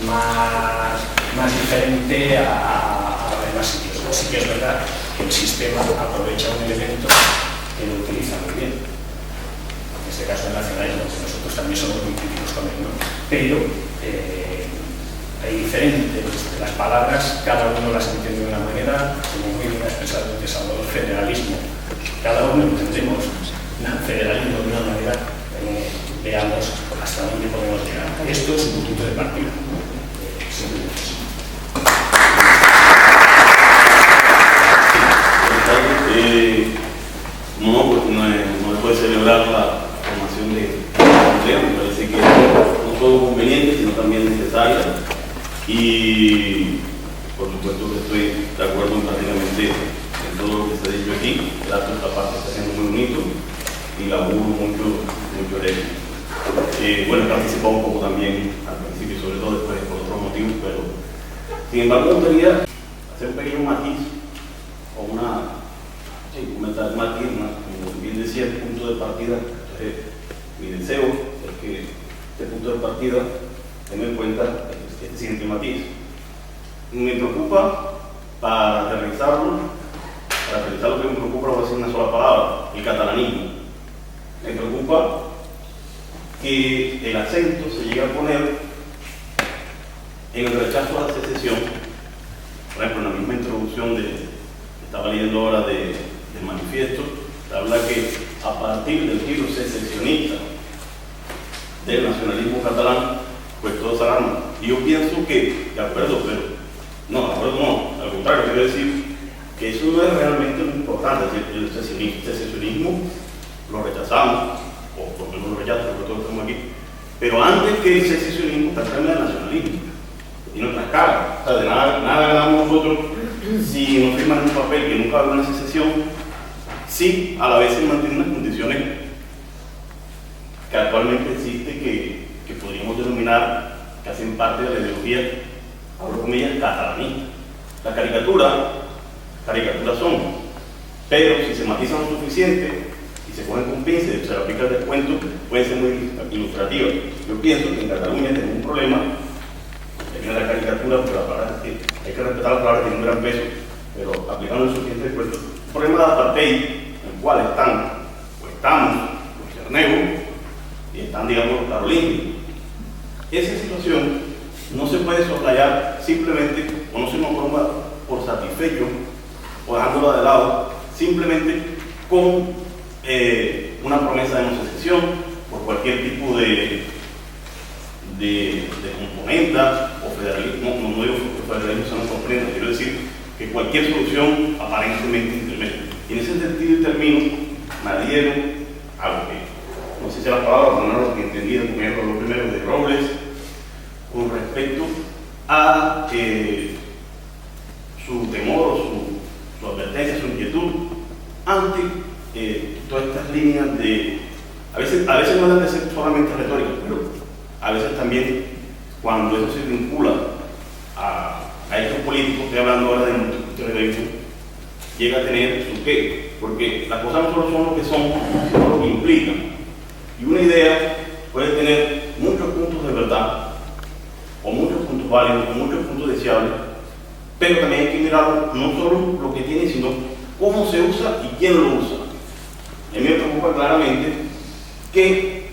más diferente a demás sitios. Sí que es verdad que el sistema aprovecha un elemento que lo utiliza muy bien. En este caso el nacionalismo, que nosotros también somos muy críticos con él, ¿no? Pero hay diferentes, las palabras, cada uno las entiende de una manera, como muy bien ha expresado el Salvador, federalismo. Cada uno entendemos el federalismo de una manera, veamos hasta dónde podemos llegar. Esto es un punto de partida. No se puede celebrar la formación de Andrea, me parece que no solo conveniente, sino también necesaria. Y por supuesto que estoy de acuerdo prácticamente en todo lo que se ha dicho aquí. El acto de esta parte está siendo muy bonito y laburo mucho en él. Bueno, he participado un poco también al principio, sobre todo después por otros motivos, pero sin embargo me gustaría hacer un pequeño matiz o un matiz, como bien decía, el punto de partida. Mi deseo es que este punto de partida tenga en cuenta este siguiente matiz. Me preocupa, para aterrizarlo lo que me preocupa, lo voy a decir una sola palabra: el catalanismo. Me preocupa que el acento se llegue a poner en el rechazo a la secesión. Por ejemplo, en la misma introducción que estaba leyendo ahora del manifiesto, habla que a partir del giro secesionista del nacionalismo catalán, pues todos alarman. Y yo pienso que, de acuerdo, pero no, al contrario, quiero decir que eso no es realmente lo importante. El secesionismo lo rechazamos, o porque no lo rechazo, porque todos estamos aquí, pero antes que el secesionismo está el tema del nacionalismo y nuestras caras. O sea, de nada ganamos nosotros si nos firman un papel que nunca va a haber una secesión, si a la vez se mantienen las condiciones que actualmente existen, que podríamos denominar que hacen parte de la ideología, abro comillas, catalanista. Las caricaturas son, pero si se matizan lo suficiente y se cogen con pinzas y se le aplica el descuento, pueden ser muy ilustrativas. Yo pienso que en Cataluña tenemos un problema. Viene la caricatura, porque la palabra, hay que respetar las palabras que tienen un gran peso, pero aplicando el suficiente descuento. Un problema de apartheid, en el cual estamos los cernegos y están, digamos, los carolingios. Esa situación no se puede soslayar simplemente, o no se nos toma por satisfecho, o dejándola de lado, simplemente con una promesa de no secesión, por cualquier tipo de componenda o federalismo. No digo que el federalismo sea una componenda, quiero decir que cualquier solución aparentemente intermedia. Y en ese sentido y termino, me adhiero a lo que, no sé si la palabra, pero no lo que entendí del compañero lo primero de Robles, con respecto a su temor o su advertencia, su inquietud ante todas estas líneas de, a veces no deben de ser solamente retóricas, pero a veces también cuando eso se vincula a estos políticos, estoy hablando ahora de multiculturalismo, llega a tener su qué, porque las cosas no solo son lo que son, sino lo que implican. Y una idea puede tener muchos puntos de verdad, o muchos puntos válidos, o muchos puntos deseables, pero también hay que mirar no solo lo que tiene, sino cómo se usa y quién lo usa. A mí me preocupa claramente que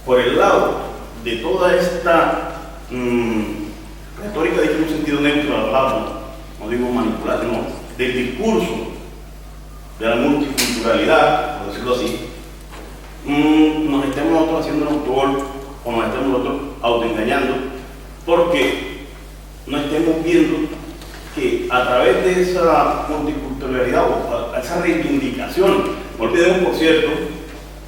por el lado de toda esta retórica, dicho en un sentido neutro de la palabra, no digo manipular, no, del discurso de la multiculturalidad, por decirlo así, nos estemos nosotros haciendo un autogol o nos estemos nosotros autoengañando, porque no estemos viendo que a través de esa multiculturalidad o a esa reivindicación, no olvidemos, por cierto,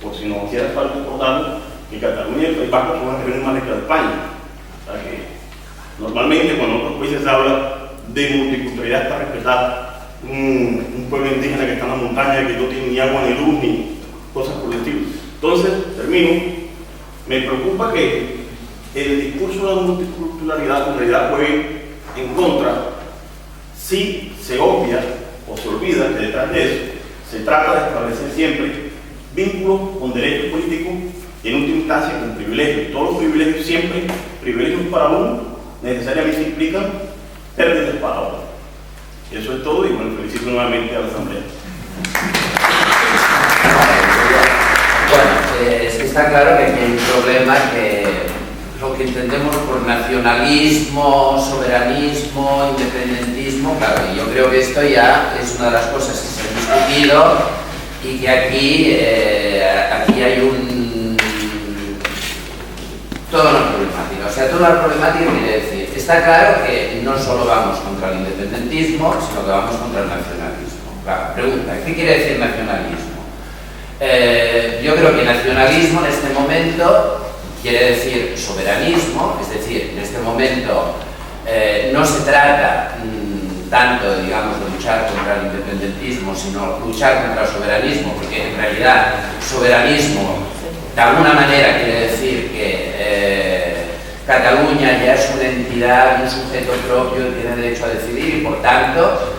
por si nos hiciera falta recordarlo, que Cataluña y el País Vasco son las regiones más ricas de España. O sea que normalmente cuando en otros países se habla de multiculturalidad para respetar un pueblo indígena que está en la montaña, que no tiene ni agua ni luz ni cosas por el estilo. Entonces, termino, me preocupa que el discurso de la multiculturalidad en realidad juegue en contra si se obvia o se olvida que detrás de eso se trata de establecer siempre vínculos con derechos políticos y en última instancia con privilegios. Todos los privilegios siempre, privilegios para uno, necesariamente implican pérdidas para otro. Eso es todo y bueno, felicito nuevamente a la Asamblea. Bueno, es que está claro que aquí hay un problema que lo que entendemos por nacionalismo, soberanismo, independentismo, claro, y yo creo que esto ya es una de las cosas que se ha discutido y que aquí hay toda una problemática. O sea, toda la problemática quiere decir, está claro que no solo vamos contra el independentismo, sino que vamos contra el nacionalismo. Claro, pregunta, ¿qué quiere decir nacionalismo? Yo creo que nacionalismo en este momento quiere decir soberanismo, es decir, en este momento no se trata tanto, digamos, de luchar contra el independentismo, sino luchar contra el soberanismo, porque en realidad soberanismo de alguna manera quiere decir que Cataluña ya es una entidad, un sujeto propio, tiene derecho a decidir y por tanto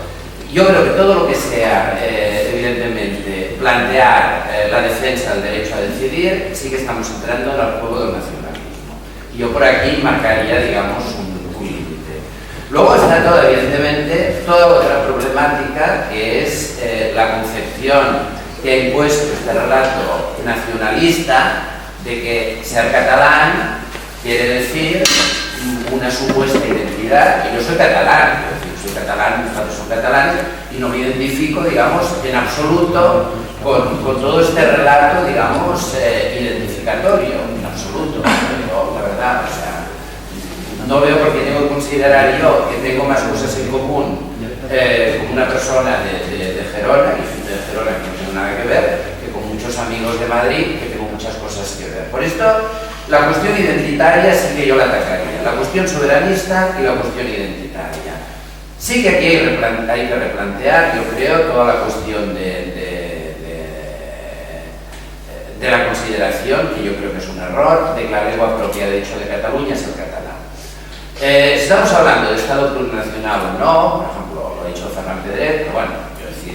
yo creo que todo lo que sea, evidentemente, plantear la defensa del derecho a decidir, sí que estamos entrando en el juego del nacionalismo. Y yo por aquí marcaría, digamos, un límite. Luego está toda, evidentemente, toda otra problemática que es la concepción que ha impuesto este relato nacionalista de que ser catalán quiere decir una supuesta identidad, y yo soy catalán, es decir, soy catalán, mis padres son catalanes, y no me identifico, digamos, en absoluto con todo este relato, digamos, identificatorio, en absoluto, la verdad, o sea, no veo por qué tengo que considerar yo que tengo más cosas en común con una persona de Gerona, y soy de Gerona que no tengo nada que ver, que con muchos amigos de Madrid, que tengo muchas cosas que ver. Por esto, la cuestión identitaria sí que yo la atacaría, la cuestión soberanista y la cuestión identitaria. Sí que aquí hay que replantear, yo creo, toda la cuestión de la consideración, que yo creo que es un error, de que la lengua propia, de hecho, de Cataluña es el catalán. Estamos hablando de Estado plurinacional o no, por ejemplo, lo ha dicho Ferran Pedret, pero bueno, quiero decir,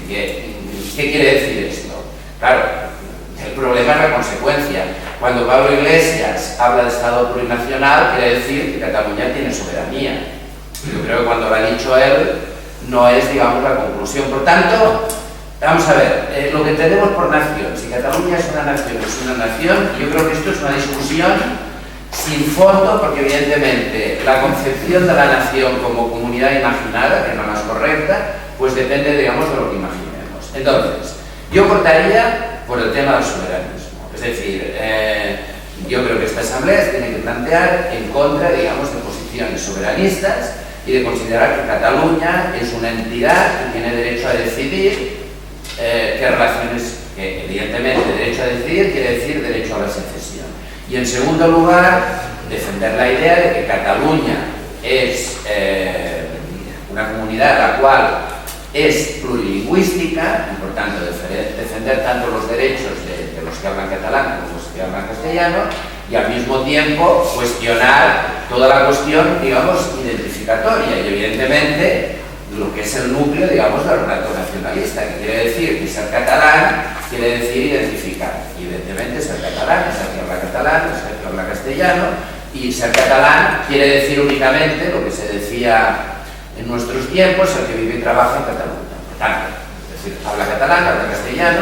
¿qué quiere decir esto? Claro, el problema es la consecuencia. Cuando Pablo Iglesias habla de Estado plurinacional, quiere decir que Cataluña tiene soberanía. Yo creo que cuando lo ha dicho él, no es, digamos, la conclusión. Por tanto, vamos a ver, lo que entendemos por nación, si Cataluña es una nación, yo creo que esto es una discusión sin fondo, porque evidentemente la concepción de la nación como comunidad imaginada, que es la más correcta, pues depende, digamos, de lo que imaginemos. Entonces, yo cortaría por el tema del soberanismo. Es decir, yo creo que esta asamblea se tiene que plantear en contra, digamos, de posiciones soberanistas y de considerar que Cataluña es una entidad que tiene derecho a decidir qué relaciones, que evidentemente derecho a decidir quiere decir derecho a la secesión. Y en segundo lugar, defender la idea de que Cataluña es una comunidad la cual es plurilingüística y por tanto defender tanto los derechos de los que hablan catalán como los que hablan castellano y al mismo tiempo cuestionar toda la cuestión, digamos, identificatoria y evidentemente lo que es el núcleo, digamos, del relato nacionalista, que quiere decir que ser catalán quiere decir identificar. Y evidentemente ser catalán es el que habla catalán, es el que habla castellano, y ser catalán quiere decir únicamente lo que se decía en nuestros tiempos, el que vive y trabaja en Cataluña. Por tanto, es decir, habla catalán, habla castellano,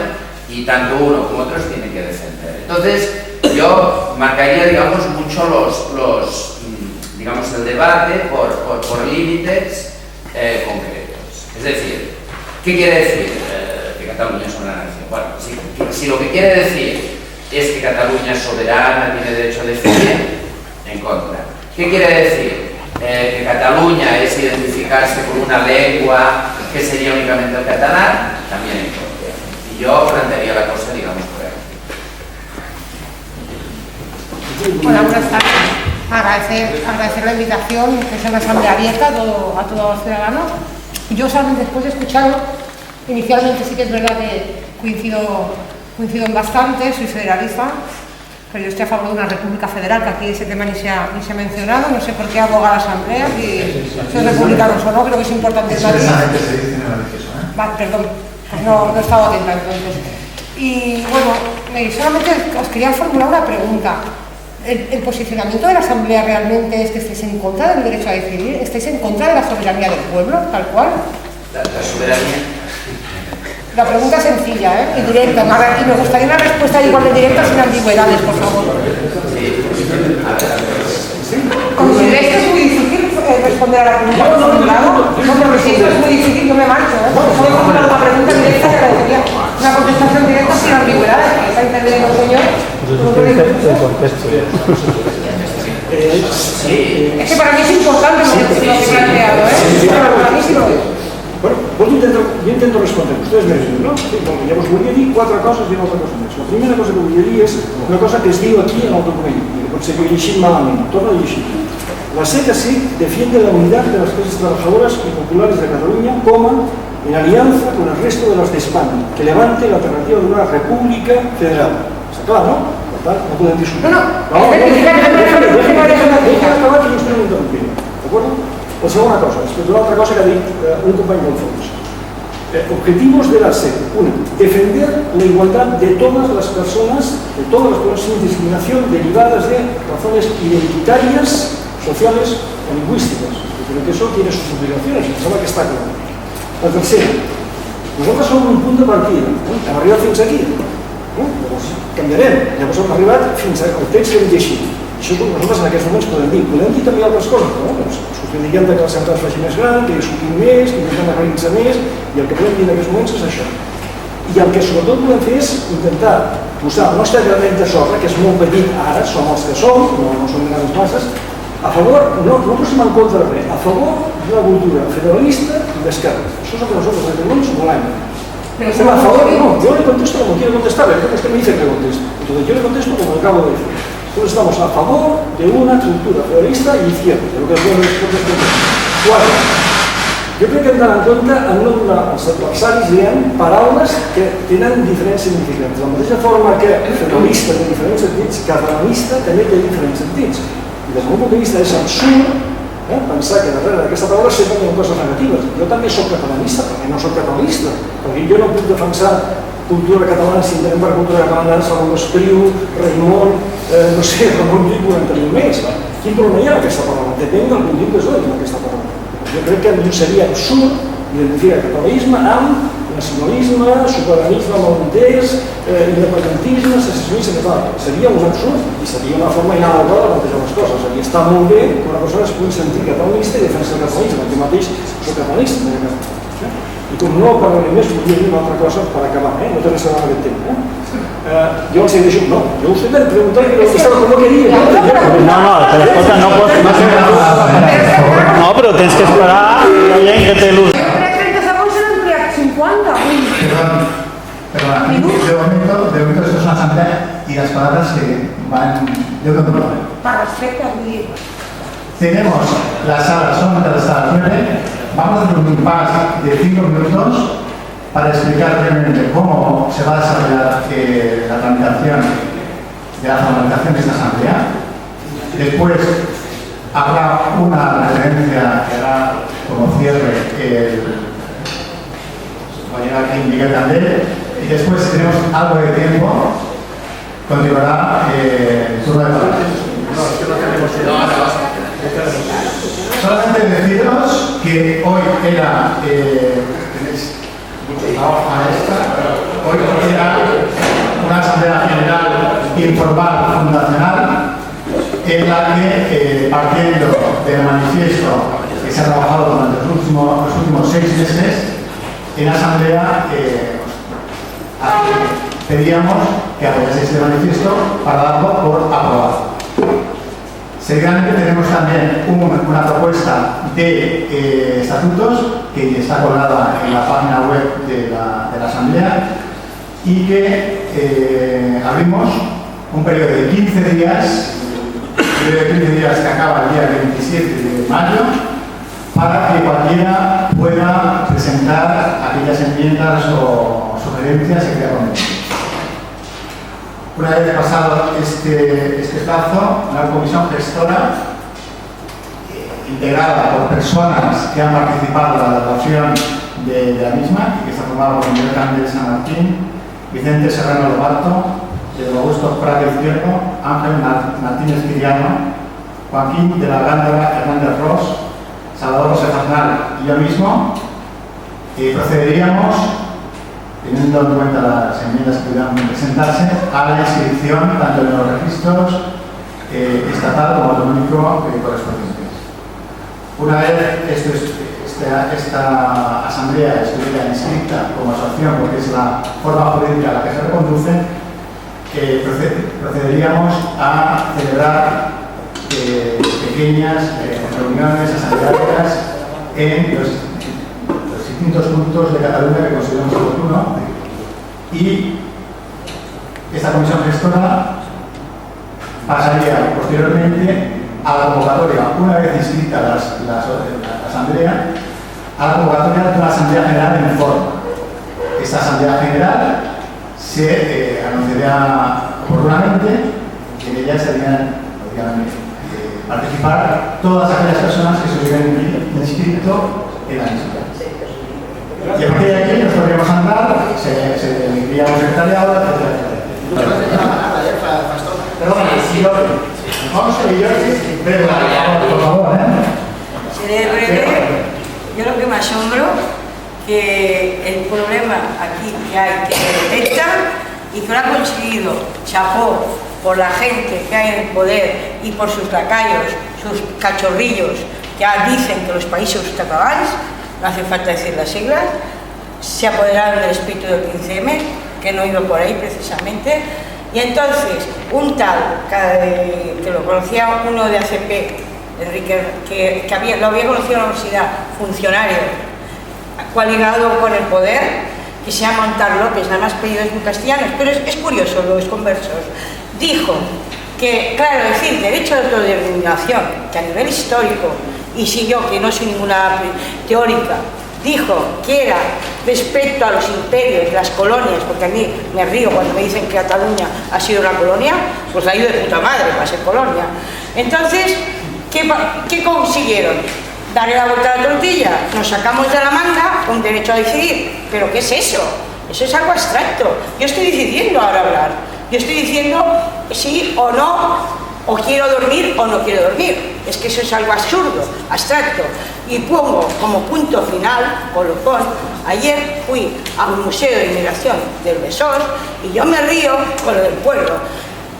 y tanto uno como otros tienen que defender. Entonces, yo marcaría, digamos, mucho digamos, el debate por límites concretos. Es decir, ¿qué quiere decir que Cataluña es una nación? Bueno, si lo que quiere decir es que Cataluña es soberana, tiene derecho a decidir, en contra. ¿Qué quiere decir? Que Cataluña es identificarse con una lengua que sería únicamente el catalán, también en contra. Y yo plantearía la cosa, digamos, por ahí. Hola, buenas tardes. Agradecer la invitación, que es una asamblea abierta a todos los ciudadanos. Yo solamente después de escucharlo, inicialmente sí que es verdad que coincido en bastante, soy federalista, pero yo estoy a favor de una república federal, que aquí ese tema ni se ha mencionado, no sé por qué aboga la asamblea, si soy republicanos o no, creo que es importante. Expresamente se dice en el manifiesto, ¿eh? Vale, perdón, no estaba atenta entonces. Y bueno, solamente os quería formular una pregunta. ¿El posicionamiento de la Asamblea realmente es que estéis en contra del derecho a decidir? ¿Estáis en contra de la soberanía del pueblo, tal cual? La soberanía. La pregunta es sencilla, y directa. Y me gustaría una respuesta igual de directa sin ambigüedades, por favor. ¿Consideráis que es muy difícil responder a la pregunta por un lado? No, porque si esto es muy difícil, yo me marcho. Porque voy a formular una pregunta directa y agradecería una contestación directa sin ambigüedades. Que está entendiendo el señor. Es que para mí es importante lo que he planteado, Para mí sí lo es. Bueno, pues yo intento responder, ustedes me dicen, ¿no? Sí, bueno, ja us volia dir 4 coses i una altra cosa més. La primera cosa que volia dir és una cosa que es diu aquí en el document, potser que he llegit malament, torno a llegir. La CECASIC defiende la unidad de las clases trabajadoras y populares de Cataluña, en alianza con el resto de las de España, que levante la alternativa de una república federal. Està clar, no? Per tant, no podem discutir. Déjame acabar que jo estic interrompint, d'acord? La segunda cosa, después de la otra cosa que ha dicho un compañero del Fons. Objetivos de la SED. 1. Defender la igualdad de todas las personas sin discriminación derivadas de razones identitarias, sociales o lingüísticas. Pero que eso tiene sus obligaciones, pensaba que está claro. La tercera. Nosotros somos un punto de partida. Hem arribat fins aquí. Llavors canviarem. Llavors hem arribat fins al text que hem llegit. Això nosaltres en aquests moments podem dir també altres coses, no? Diríem que la central es faci més gran, que discutim més, que intentem analitzar més, i el que podem dir en aquests moments és això. I el que sobretot volem fer és intentar posar el nostre granet de sorra, que és molt petit ara, som els que som, no som grans masses, a favor, no posem en contra de res, a favor d'una cultura federalista i d'esquerres. Això és el que nosaltres en aquest moment volem. Estem a favor, no, yo le contesto como quiero contestar, porque usted me dice que le contesto. Entonces yo le contesto como acabo de decir. Entonces estamos a favor de una cultura federalista y izquierda, de lo que es bueno después de este tema. 4. Jo crec que hem d'anar en compte en no donar als adversaris, diguem, paraules que tenen diferents significats. De la mateixa forma que federalista té diferents sentits, catalanista també té diferents sentits. I des del meu punt de vista és absurd pensar que darrere d'aquesta paraula sempre hi ha coses negatives. Jo també soc catalanista, perquè no soc catalanista, perquè jo no puc defensar cultura catalana si entenem per cultura catalana Salvador Espriu, Raimon, no sé, Ramon Llull, 41 més. Quin problema hi ha en aquesta paraula? Depèn del contingut que es doni en aquesta paraula. Jo crec que seria absurd identificar catalanisme amb nacionalisme, sobiranisme malentès, independentisme, secessionisme, tal. Seria un absurd i seria una forma inadequada de plantejar les coses. I està molt bé que una persona es pugui sentir catalanista i defensar el catalanisme. Jo mateix soc catalanista. I com no parlaré més, volia dir una altra cosa per acabar, no té res a veure amb aquest tema. Jo els he deixat, no, jo us he de preguntar que contestava com no queria. No, pero escolta, no pots... No, però tens que esperar a la gent que té l'ús. 30 segons se n'han 50. Perdona, de momento esto es una asamblea y las palabras que van de otro problema. Para respecto a mi... Tenemos las salas, son de las salas 9. Vamos a hacer un impasse de 5 minutos para explicar brevemente cómo se va a desarrollar la tramitación de la formalización de esta asamblea. Después habrá una referencia que hará como cierre el compañero aquí Miguel Candel, y después, si tenemos algo de tiempo, continuará el turno de palabras. Solamente deciros que hoy era, tenéis mucho trabajo maestra, hoy era una asamblea general informal fundacional en la que, partiendo del manifiesto que se ha trabajado durante los últimos 6 meses, en asamblea pedíamos que apoyaseis este manifiesto para darlo por aprobado. Seguidamente tenemos también una propuesta de estatutos que está colgada en la página web de la Asamblea y que abrimos un periodo de 15 días, que acaba el día 27 de mayo, para que cualquiera pueda presentar aquellas enmiendas o sugerencias que quiera poner. Una vez pasado este plazo, una comisión gestora integrada por personas que han participado en la elaboración de la misma y que está formada por Miguel Candel San Martín, Vicente Serrano Lobato, Pedro Augusto Prado Izquierdo, Ángel Martínez Quiriano, Joaquín de la Gándara Hernández Ross, Salvador José Fernal y yo mismo, procederíamos, teniendo en cuenta las enmiendas que pudieran presentarse, a la inscripción tanto en los registros estatal como autonómico correspondientes. Una vez esta asamblea estuviera inscrita como asociación, porque es la forma jurídica a la que se reconduce, procederíamos a celebrar pequeñas reuniones asamblearias en los distintos puntos de Cataluña que consideramos oportuno, y esta comisión gestora pasaría posteriormente a la convocatoria, una vez inscrita la asamblea, a la convocatoria de una asamblea general en forma. Esta asamblea general se anunciaría oportunamente, y en ella estarían, participar todas aquellas personas que se hubieran inscrito en la misma. Y a partir de aquí nos podríamos andar, se enviaría un secretariado, etc. Perdona, si yo... Vamos a ir, por favor, Seré breve. Yo lo que me asombro que el problema aquí que hay que se detecta y que lo ha conseguido, chapó, por la gente que hay en el poder y por sus lacayos, sus cachorrillos que dicen que los países catalans, no hace falta decir las siglas, se apoderaron del espíritu del 15M, que no iba por ahí precisamente. Y entonces, un tal, que lo conocía uno de ACP, Enrique, que lo había conocido en la universidad, funcionario, coaligado con el poder, que se llama Montar López, nada más pedidos muy castellanos, pero es curioso los conversos, dijo que, claro, decir derecho de autodeterminación, que a nivel histórico, y si yo, que no soy ninguna teórica, dijo que era respecto a los imperios, las colonias, porque a mí me río cuando me dicen que Cataluña ha sido una colonia, pues ha ido de puta madre para ser colonia. Entonces, ¿qué consiguieron? Darle la vuelta a la tortilla, nos sacamos de la manga un derecho a decidir. ¿Pero qué es eso? Eso es algo abstracto. Yo estoy decidiendo ahora hablar. Yo estoy diciendo sí o no, o quiero dormir o no quiero dormir. Es que eso es algo absurdo, abstracto. Y pongo como punto final, colofón, ayer fui al Museo de Inmigración del Besós y yo me río con lo del pueblo,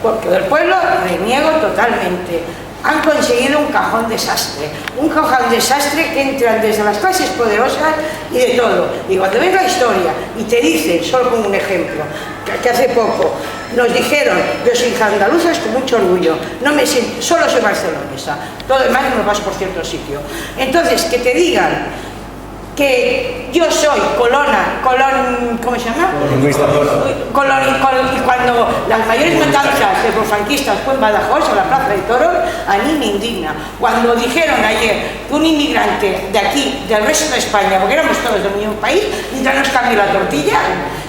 porque del pueblo reniego totalmente. Han conseguido un cajón desastre que entran desde las clases poderosas y de todo. Y cuando ves la historia y te dicen, solo como un ejemplo, que hace poco nos dijeron, yo soy hija andaluza con mucho orgullo, no me siento, solo soy barcelonesa, todo lo demás me paso por cierto sitio. Entonces, que te digan que yo soy ¿cómo se llama? Y cuando las mayores matanzas de los franquistas fue en Badajoz, en la Plaza de Toros, a mí me indigna. Cuando dijeron ayer que un inmigrante de aquí, del resto de España, porque éramos todos del mismo país, mientras nos cambió la tortilla,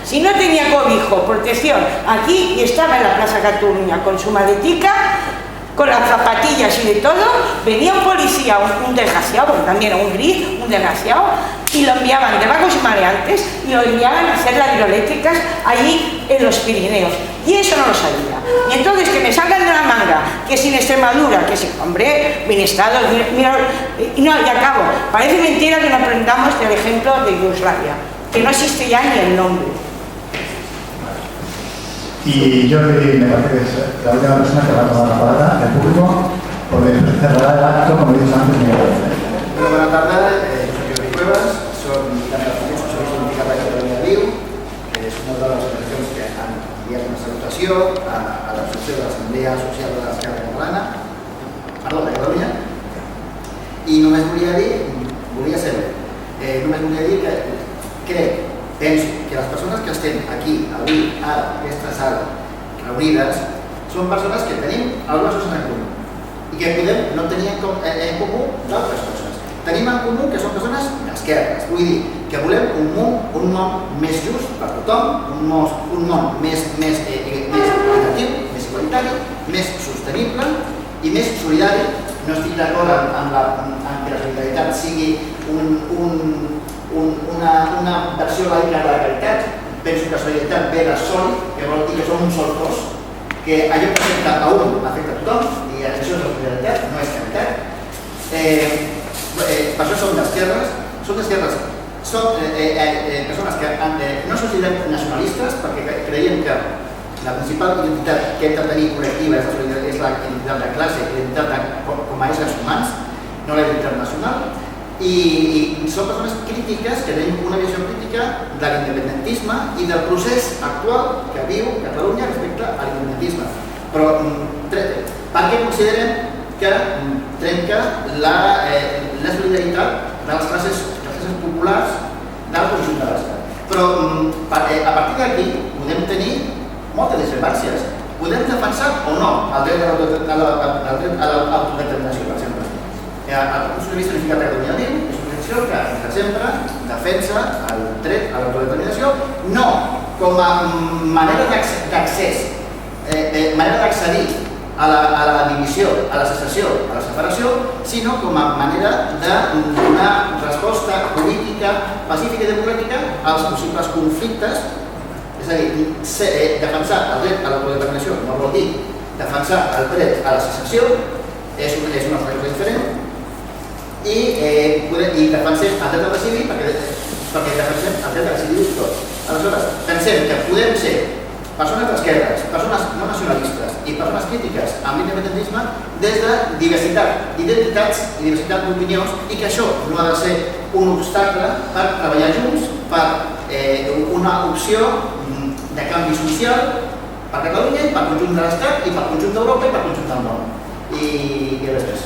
si no tenía cobijo, protección, aquí y estaba en la Plaza Cataluña con su maletica, con las zapatillas y de todo, venía un policía, un desgraciado, porque también era un gris, un desgraciado, y lo enviaban de vagos y mareantes y lo enviaban a hacer las hidroeléctricas allí en los Pirineos. Y eso no lo sabía. Y entonces que me salgan de la manga, que sin Extremadura, que sin, hombre, Bienestar, mira, y no, y acabo. Parece mentira que no aprendamos del ejemplo de Yugoslavia, que no existe ya ni el nombre. Y yo me parece que es la última persona que va a tomar la palabra del público, porque cerrará el acto, como he dicho antes, mi buenas tardes, Sergio Cuevas, soy militante de la Asociación Sindical de Catalunya Viu, que és una de les organitzacions que han enviat una salutació a l'Associació de l'Assemblea Social de l'Esquerra Catalana, perdó, de Catalunya, i només volia dir que penso que les persones que estem aquí, avui, ara, en aquesta sala, reunides, són persones que tenim algunes coses en comú i que podem no tenir en comú d'altres coses. Tenim en comú que són persones d'esquerres, vull dir que volem un món més just per tothom, un món més equitatiu, més igualitari, més sostenible i més solidari. No estic d'acord amb que la solidaritat sigui una versió laica de la caritat. Penso que la solidaritat ve de soli, que vol dir que som un sol cos, que allò que afecta a un afecta a tothom, i això és la solidaritat, no és caritat. Per això som d'esquerres, són persones que no són nacionalistes perquè creiem que la principal identitat que hem de tenir col·lectiva és la identitat de classe, l'identitat com a éssers humans, no la identitat nacional, i són persones crítiques que tenen una visió crítica de l'independentisme i del procés actual que viu Catalunya respecte a l'independentisme. Però per què considerem que trenca la solidaritat de les classes populars del conjunt de l'Estat? Però a partir d'aquí podem tenir moltes discrepàncies. Podem defensar o no el dret a l'autodeterminació, per exemple. El punt de vista unificat de Catalunya Viu és una posició que, per exemple, defensa el dret a l'autodeterminació no com a manera d'accés, manera d'accedir a la divisió, a la secessió, a la separació, sinó com a manera de donar resposta política, pacífica i democràtica als possibles conflictes. És a dir, defensar el dret a l'autodeterminació no vol dir defensar el dret a la secessió, és una cosa diferent, i defensem el dret a decidir perquè defensem el dret a decidir tots. Aleshores, pensem que podem ser persones d'esquerres, persones no nacionalistes i persones crítiques amb l'independentisme des de diversitat d'identitats i diversitat d'opinions, i que això no ha de ser un obstacle per treballar junts per una opció de canvi social per Catalunya i per conjunt de l'Estat i per conjunt d'Europa i per conjunt del món. I res més.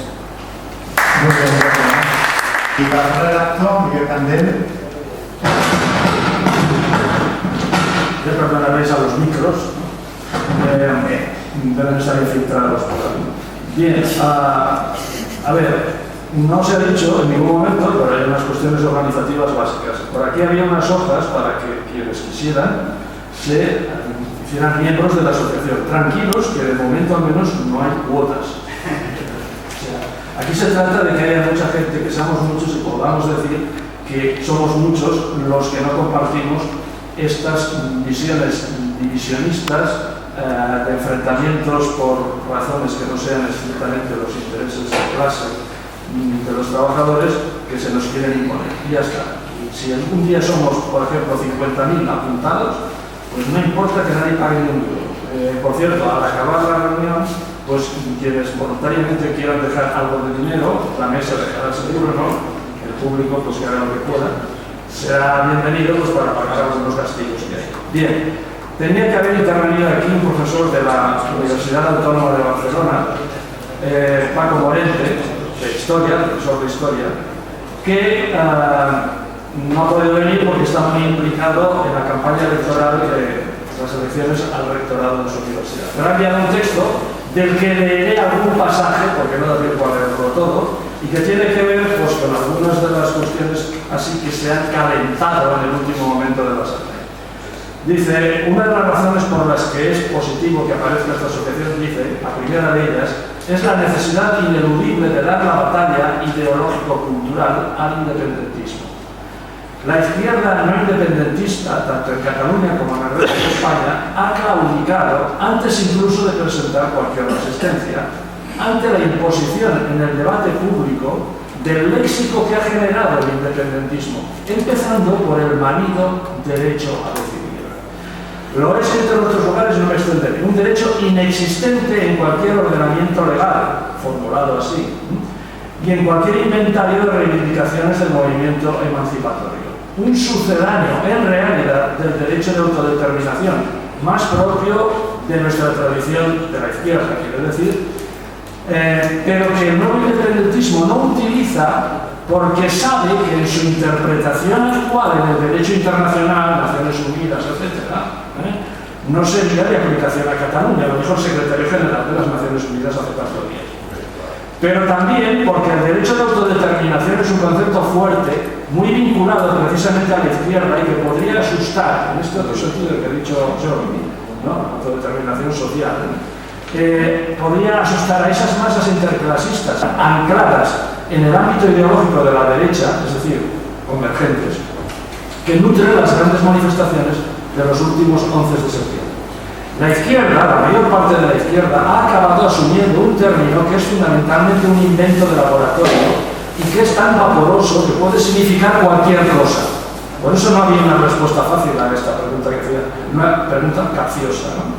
Y para el redactor, Miguel Candel. Ya perdonaréis a los micros, deben estar infiltrados por ahí. Bien, a ver, no se ha dicho en ningún momento, pero hay unas cuestiones organizativas básicas. Por aquí había unas hojas para que quienes quisieran se hicieran miembros de la asociación. Tranquilos, que de momento al menos no hay cuotas. Aquí se trata de que haya mucha gente, que seamos muchos y podamos decir que somos muchos los que no compartimos estas visiones divisionistas de enfrentamientos por razones que no sean estrictamente los intereses de clase de los trabajadores que se nos quieren imponer. Y ya está. Y si algún día somos, por ejemplo, 50.000 apuntados, pues no importa que nadie pague ni un duro. Por cierto, al acabar la reunión, pues quienes voluntariamente quieran dejar algo de dinero, la mesa dejará seguro, ¿no? El público pues que haga lo que pueda, será bienvenido pues, para pagar algunos gastillos que hay. Bien, tenía que haber intervenido aquí un profesor de la Universidad Autónoma de Barcelona, Paco Morente, de Historia, profesor de Historia, que no ha podido venir porque está muy implicado en la campaña electoral de las elecciones al rectorado de su universidad. Pero ha enviado un texto del que leeré algún pasaje, porque no da tiempo a leerlo todo, y que tiene que ver pues, con algunas de las cuestiones así que se han calentado en el último momento de la asamblea. Dice, una de las razones por las que es positivo que aparezca esta asociación, dice, la primera de ellas, es la necesidad ineludible de dar la batalla ideológico-cultural al independentismo. La izquierda no independentista, tanto en Cataluña como en el resto de España, ha claudicado, antes incluso de presentar cualquier resistencia, ante la imposición en el debate público del léxico que ha generado el independentismo, empezando por el manido derecho a decidir. Lo es entre nuestros hogares, no me extenderé, un derecho inexistente en cualquier ordenamiento legal, formulado así, y en cualquier inventario de reivindicaciones del movimiento emancipatorio. Un sucedáneo, en realidad, del derecho de autodeterminación, más propio de nuestra tradición de la izquierda, quiero decir, pero que el nuevo independentismo no utiliza porque sabe que en su interpretación actual en el derecho internacional, Naciones Unidas, etc., no sería de aplicación a Cataluña, a lo mejor secretario general de las Naciones Unidas hace 4 días. Pero también porque el derecho de autodeterminación es un concepto fuerte, muy vinculado precisamente a la izquierda y que podría asustar, en este otro sentido que he dicho Jordi, ¿no? Autodeterminación social, podría asustar a esas masas interclasistas ancladas en el ámbito ideológico de la derecha, es decir, convergentes, que nutre las grandes manifestaciones de los últimos 11 de septiembre. La izquierda, la mayor parte de la izquierda, ha acabado asumiendo un término que es fundamentalmente un invento de laboratorio y que es tan vaporoso que puede significar cualquier cosa. Por eso no había una respuesta fácil a esta pregunta que hacía, una pregunta capciosa, ¿no?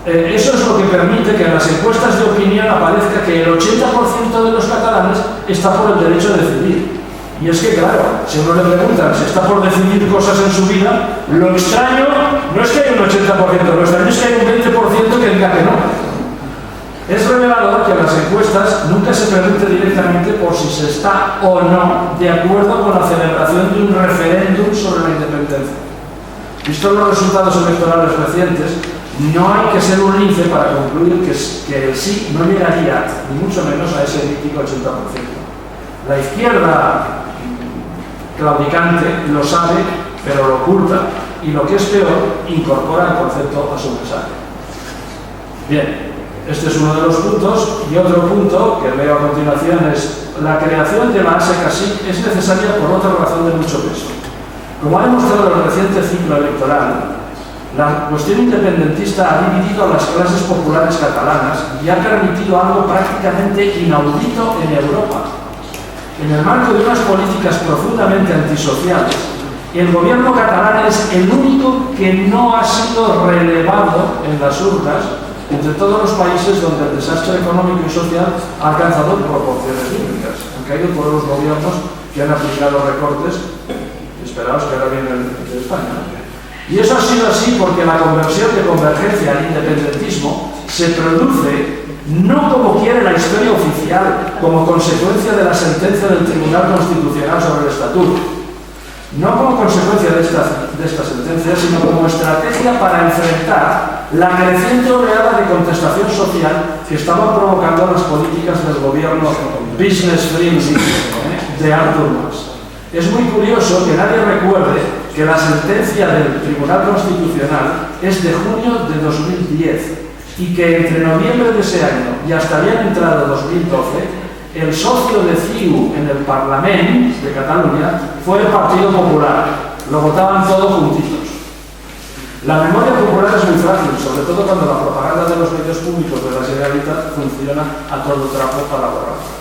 Eso es lo que permite que en las encuestas de opinión aparezca que el 80% de los catalanes está por el derecho a decidir. Y es que, claro, si uno le preguntan si está por decidir cosas en su vida, lo extraño no es que haya un 80%, lo extraño es que hay un 20% que diga que no. Es revelador que en las encuestas nunca se pregunte directamente por si se está o no de acuerdo con la celebración de un referéndum sobre la independencia. Visto los resultados electorales recientes, no hay que ser un lince para concluir que el sí no llegaría, ni mucho menos a ese mítico 80%. La izquierda claudicante lo sabe, pero lo oculta, y lo que es peor, incorpora el concepto a su mensaje. Bien, este es uno de los puntos, y otro punto que leo a continuación es: la creación de la ASECASIC es necesaria por otra razón de mucho peso. Como ha demostrado el reciente ciclo electoral, la cuestión independentista ha dividido a las clases populares catalanas y ha permitido algo prácticamente inaudito en Europa. En el marco de unas políticas profundamente antisociales, el gobierno catalán es el único que no ha sido relevado en las urnas entre todos los países donde el desastre económico y social ha alcanzado proporciones bíblicas. Han caído todos los gobiernos que han aplicado recortes, esperados que ahora viene el de España. Y eso ha sido así porque la conversión de convergencia al independentismo se produce no como quiere la historia oficial, como consecuencia de la sentencia del Tribunal Constitucional sobre el Estatuto. No como consecuencia de esta sentencia, sino como estrategia para enfrentar la creciente oleada de contestación social que estaban provocando las políticas del gobierno business friendly de Artur Mas. Es muy curioso que nadie recuerde que la sentencia del Tribunal Constitucional es de junio de 2010 y que entre noviembre de ese año y hasta bien entrado 2012, el socio de CiU en el Parlamento de Cataluña fue el Partido Popular. Lo votaban todos juntitos. La memoria popular es muy frágil, sobre todo cuando la propaganda de los medios públicos de la Generalitat funciona a todo trapo para borrarla.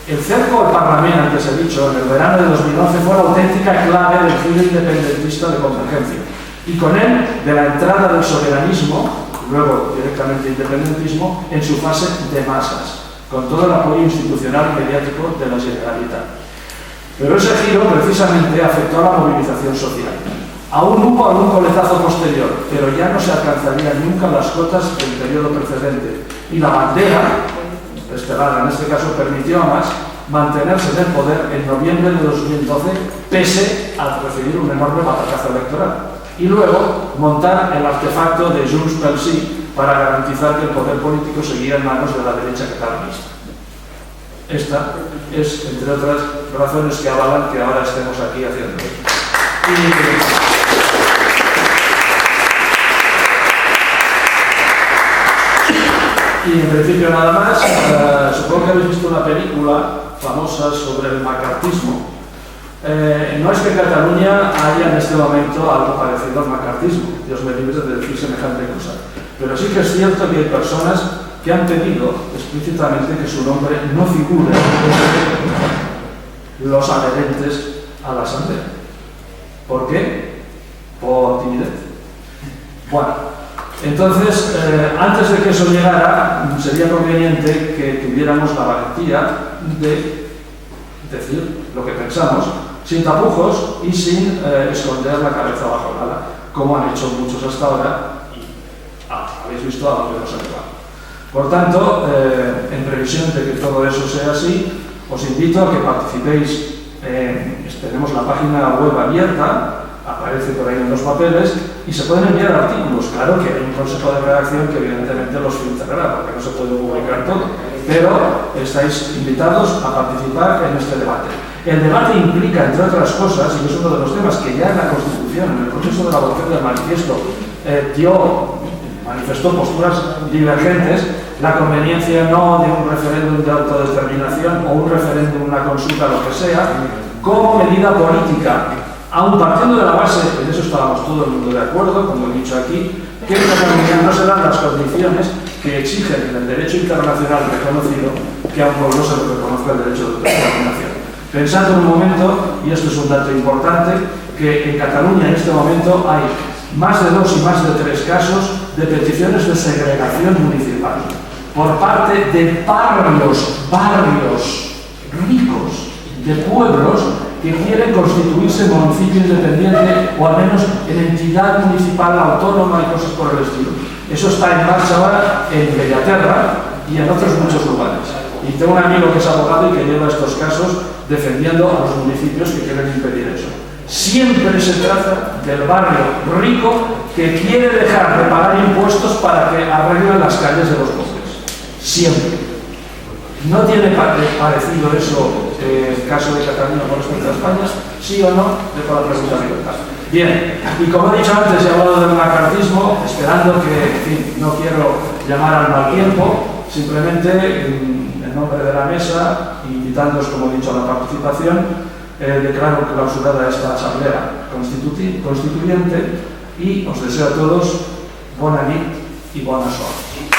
El cerco al Parlamento, antes he dicho, en el verano de 2011 fue la auténtica clave del giro independentista de Convergencia y con él de la entrada del soberanismo, luego directamente independentismo, en su fase de masas, con todo el apoyo institucional y mediático de la Generalitat. Pero ese giro precisamente afectó a la movilización social. Aún hubo algún coletazo posterior, pero ya no se alcanzarían nunca las cotas del periodo precedente y la bandera estelada en este caso permitió a Mas mantenerse en el poder en noviembre de 2012 pese a recibir un enorme batacazo electoral y luego montar el artefacto de Junts pel Sí para garantizar que el poder político seguía en manos de la derecha catalanista. Esta es, entre otras razones, que avalan que ahora estemos aquí haciendo esto. Y en principio nada más, supongo que habéis visto una película famosa sobre el macartismo. No es que en Cataluña haya en este momento algo parecido al macartismo, Dios me libre de decir semejante cosa, pero sí que es cierto que hay personas que han pedido explícitamente que su nombre no figure en los adherentes a la asamblea. ¿Por qué? Por timidez. Bueno. Entonces, antes de que eso llegara, sería conveniente que tuviéramos la valentía de decir lo que pensamos, sin tapujos y sin esconder la cabeza bajo el ala, como han hecho muchos hasta ahora, y habéis visto a dónde nos han llevado. Por tanto, en previsión de que todo eso sea así, os invito a que participéis. Tenemos la página web abierta, aparece por ahí en los papeles, y se pueden enviar artículos. Claro que hay un consejo de redacción que evidentemente los filtrará, porque no se puede publicar todo, pero estáis invitados a participar en este debate. El debate implica, entre otras cosas, y es uno de los temas que ya en la Constitución, en el proceso de elaboración del manifiesto, manifestó posturas divergentes, la conveniencia no de un referéndum de autodeterminación o un referéndum, una consulta, lo que sea, como medida política Aun partiendo de la base, en eso estábamos todo el mundo de acuerdo, como he dicho aquí, que en Cataluña no se dan las condiciones que exigen en el derecho internacional reconocido que a un pueblo se le reconozca el derecho de autodeterminación. Pensando en un momento, y esto es un dato importante, que en Cataluña en este momento hay más de 2 y más de 3 casos de peticiones de segregación municipal por parte de barrios ricos, de pueblos que quieren constituirse en municipio independiente o al menos en entidad municipal autónoma y cosas por el estilo. Eso está en marcha ahora en Bellaterra y en otros muchos lugares. Y tengo un amigo que es abogado y que lleva estos casos defendiendo a los municipios que quieren impedir eso. Siempre se trata del barrio rico que quiere dejar de pagar impuestos para que arreglen las calles de los pobres. Siempre. ¿No tiene parecido eso el caso de Cataluña con respecto a España? ¿Sí o no? Dejo la pregunta a libertad. Bien, y como he dicho antes, he hablado del macartismo, esperando que, en fin, no quiero llamar al mal tiempo, simplemente en nombre de la mesa, invitándoos, como he dicho, a la participación, declaro clausurada esta asamblea constituyente y os deseo a todos bona nit y bona sort.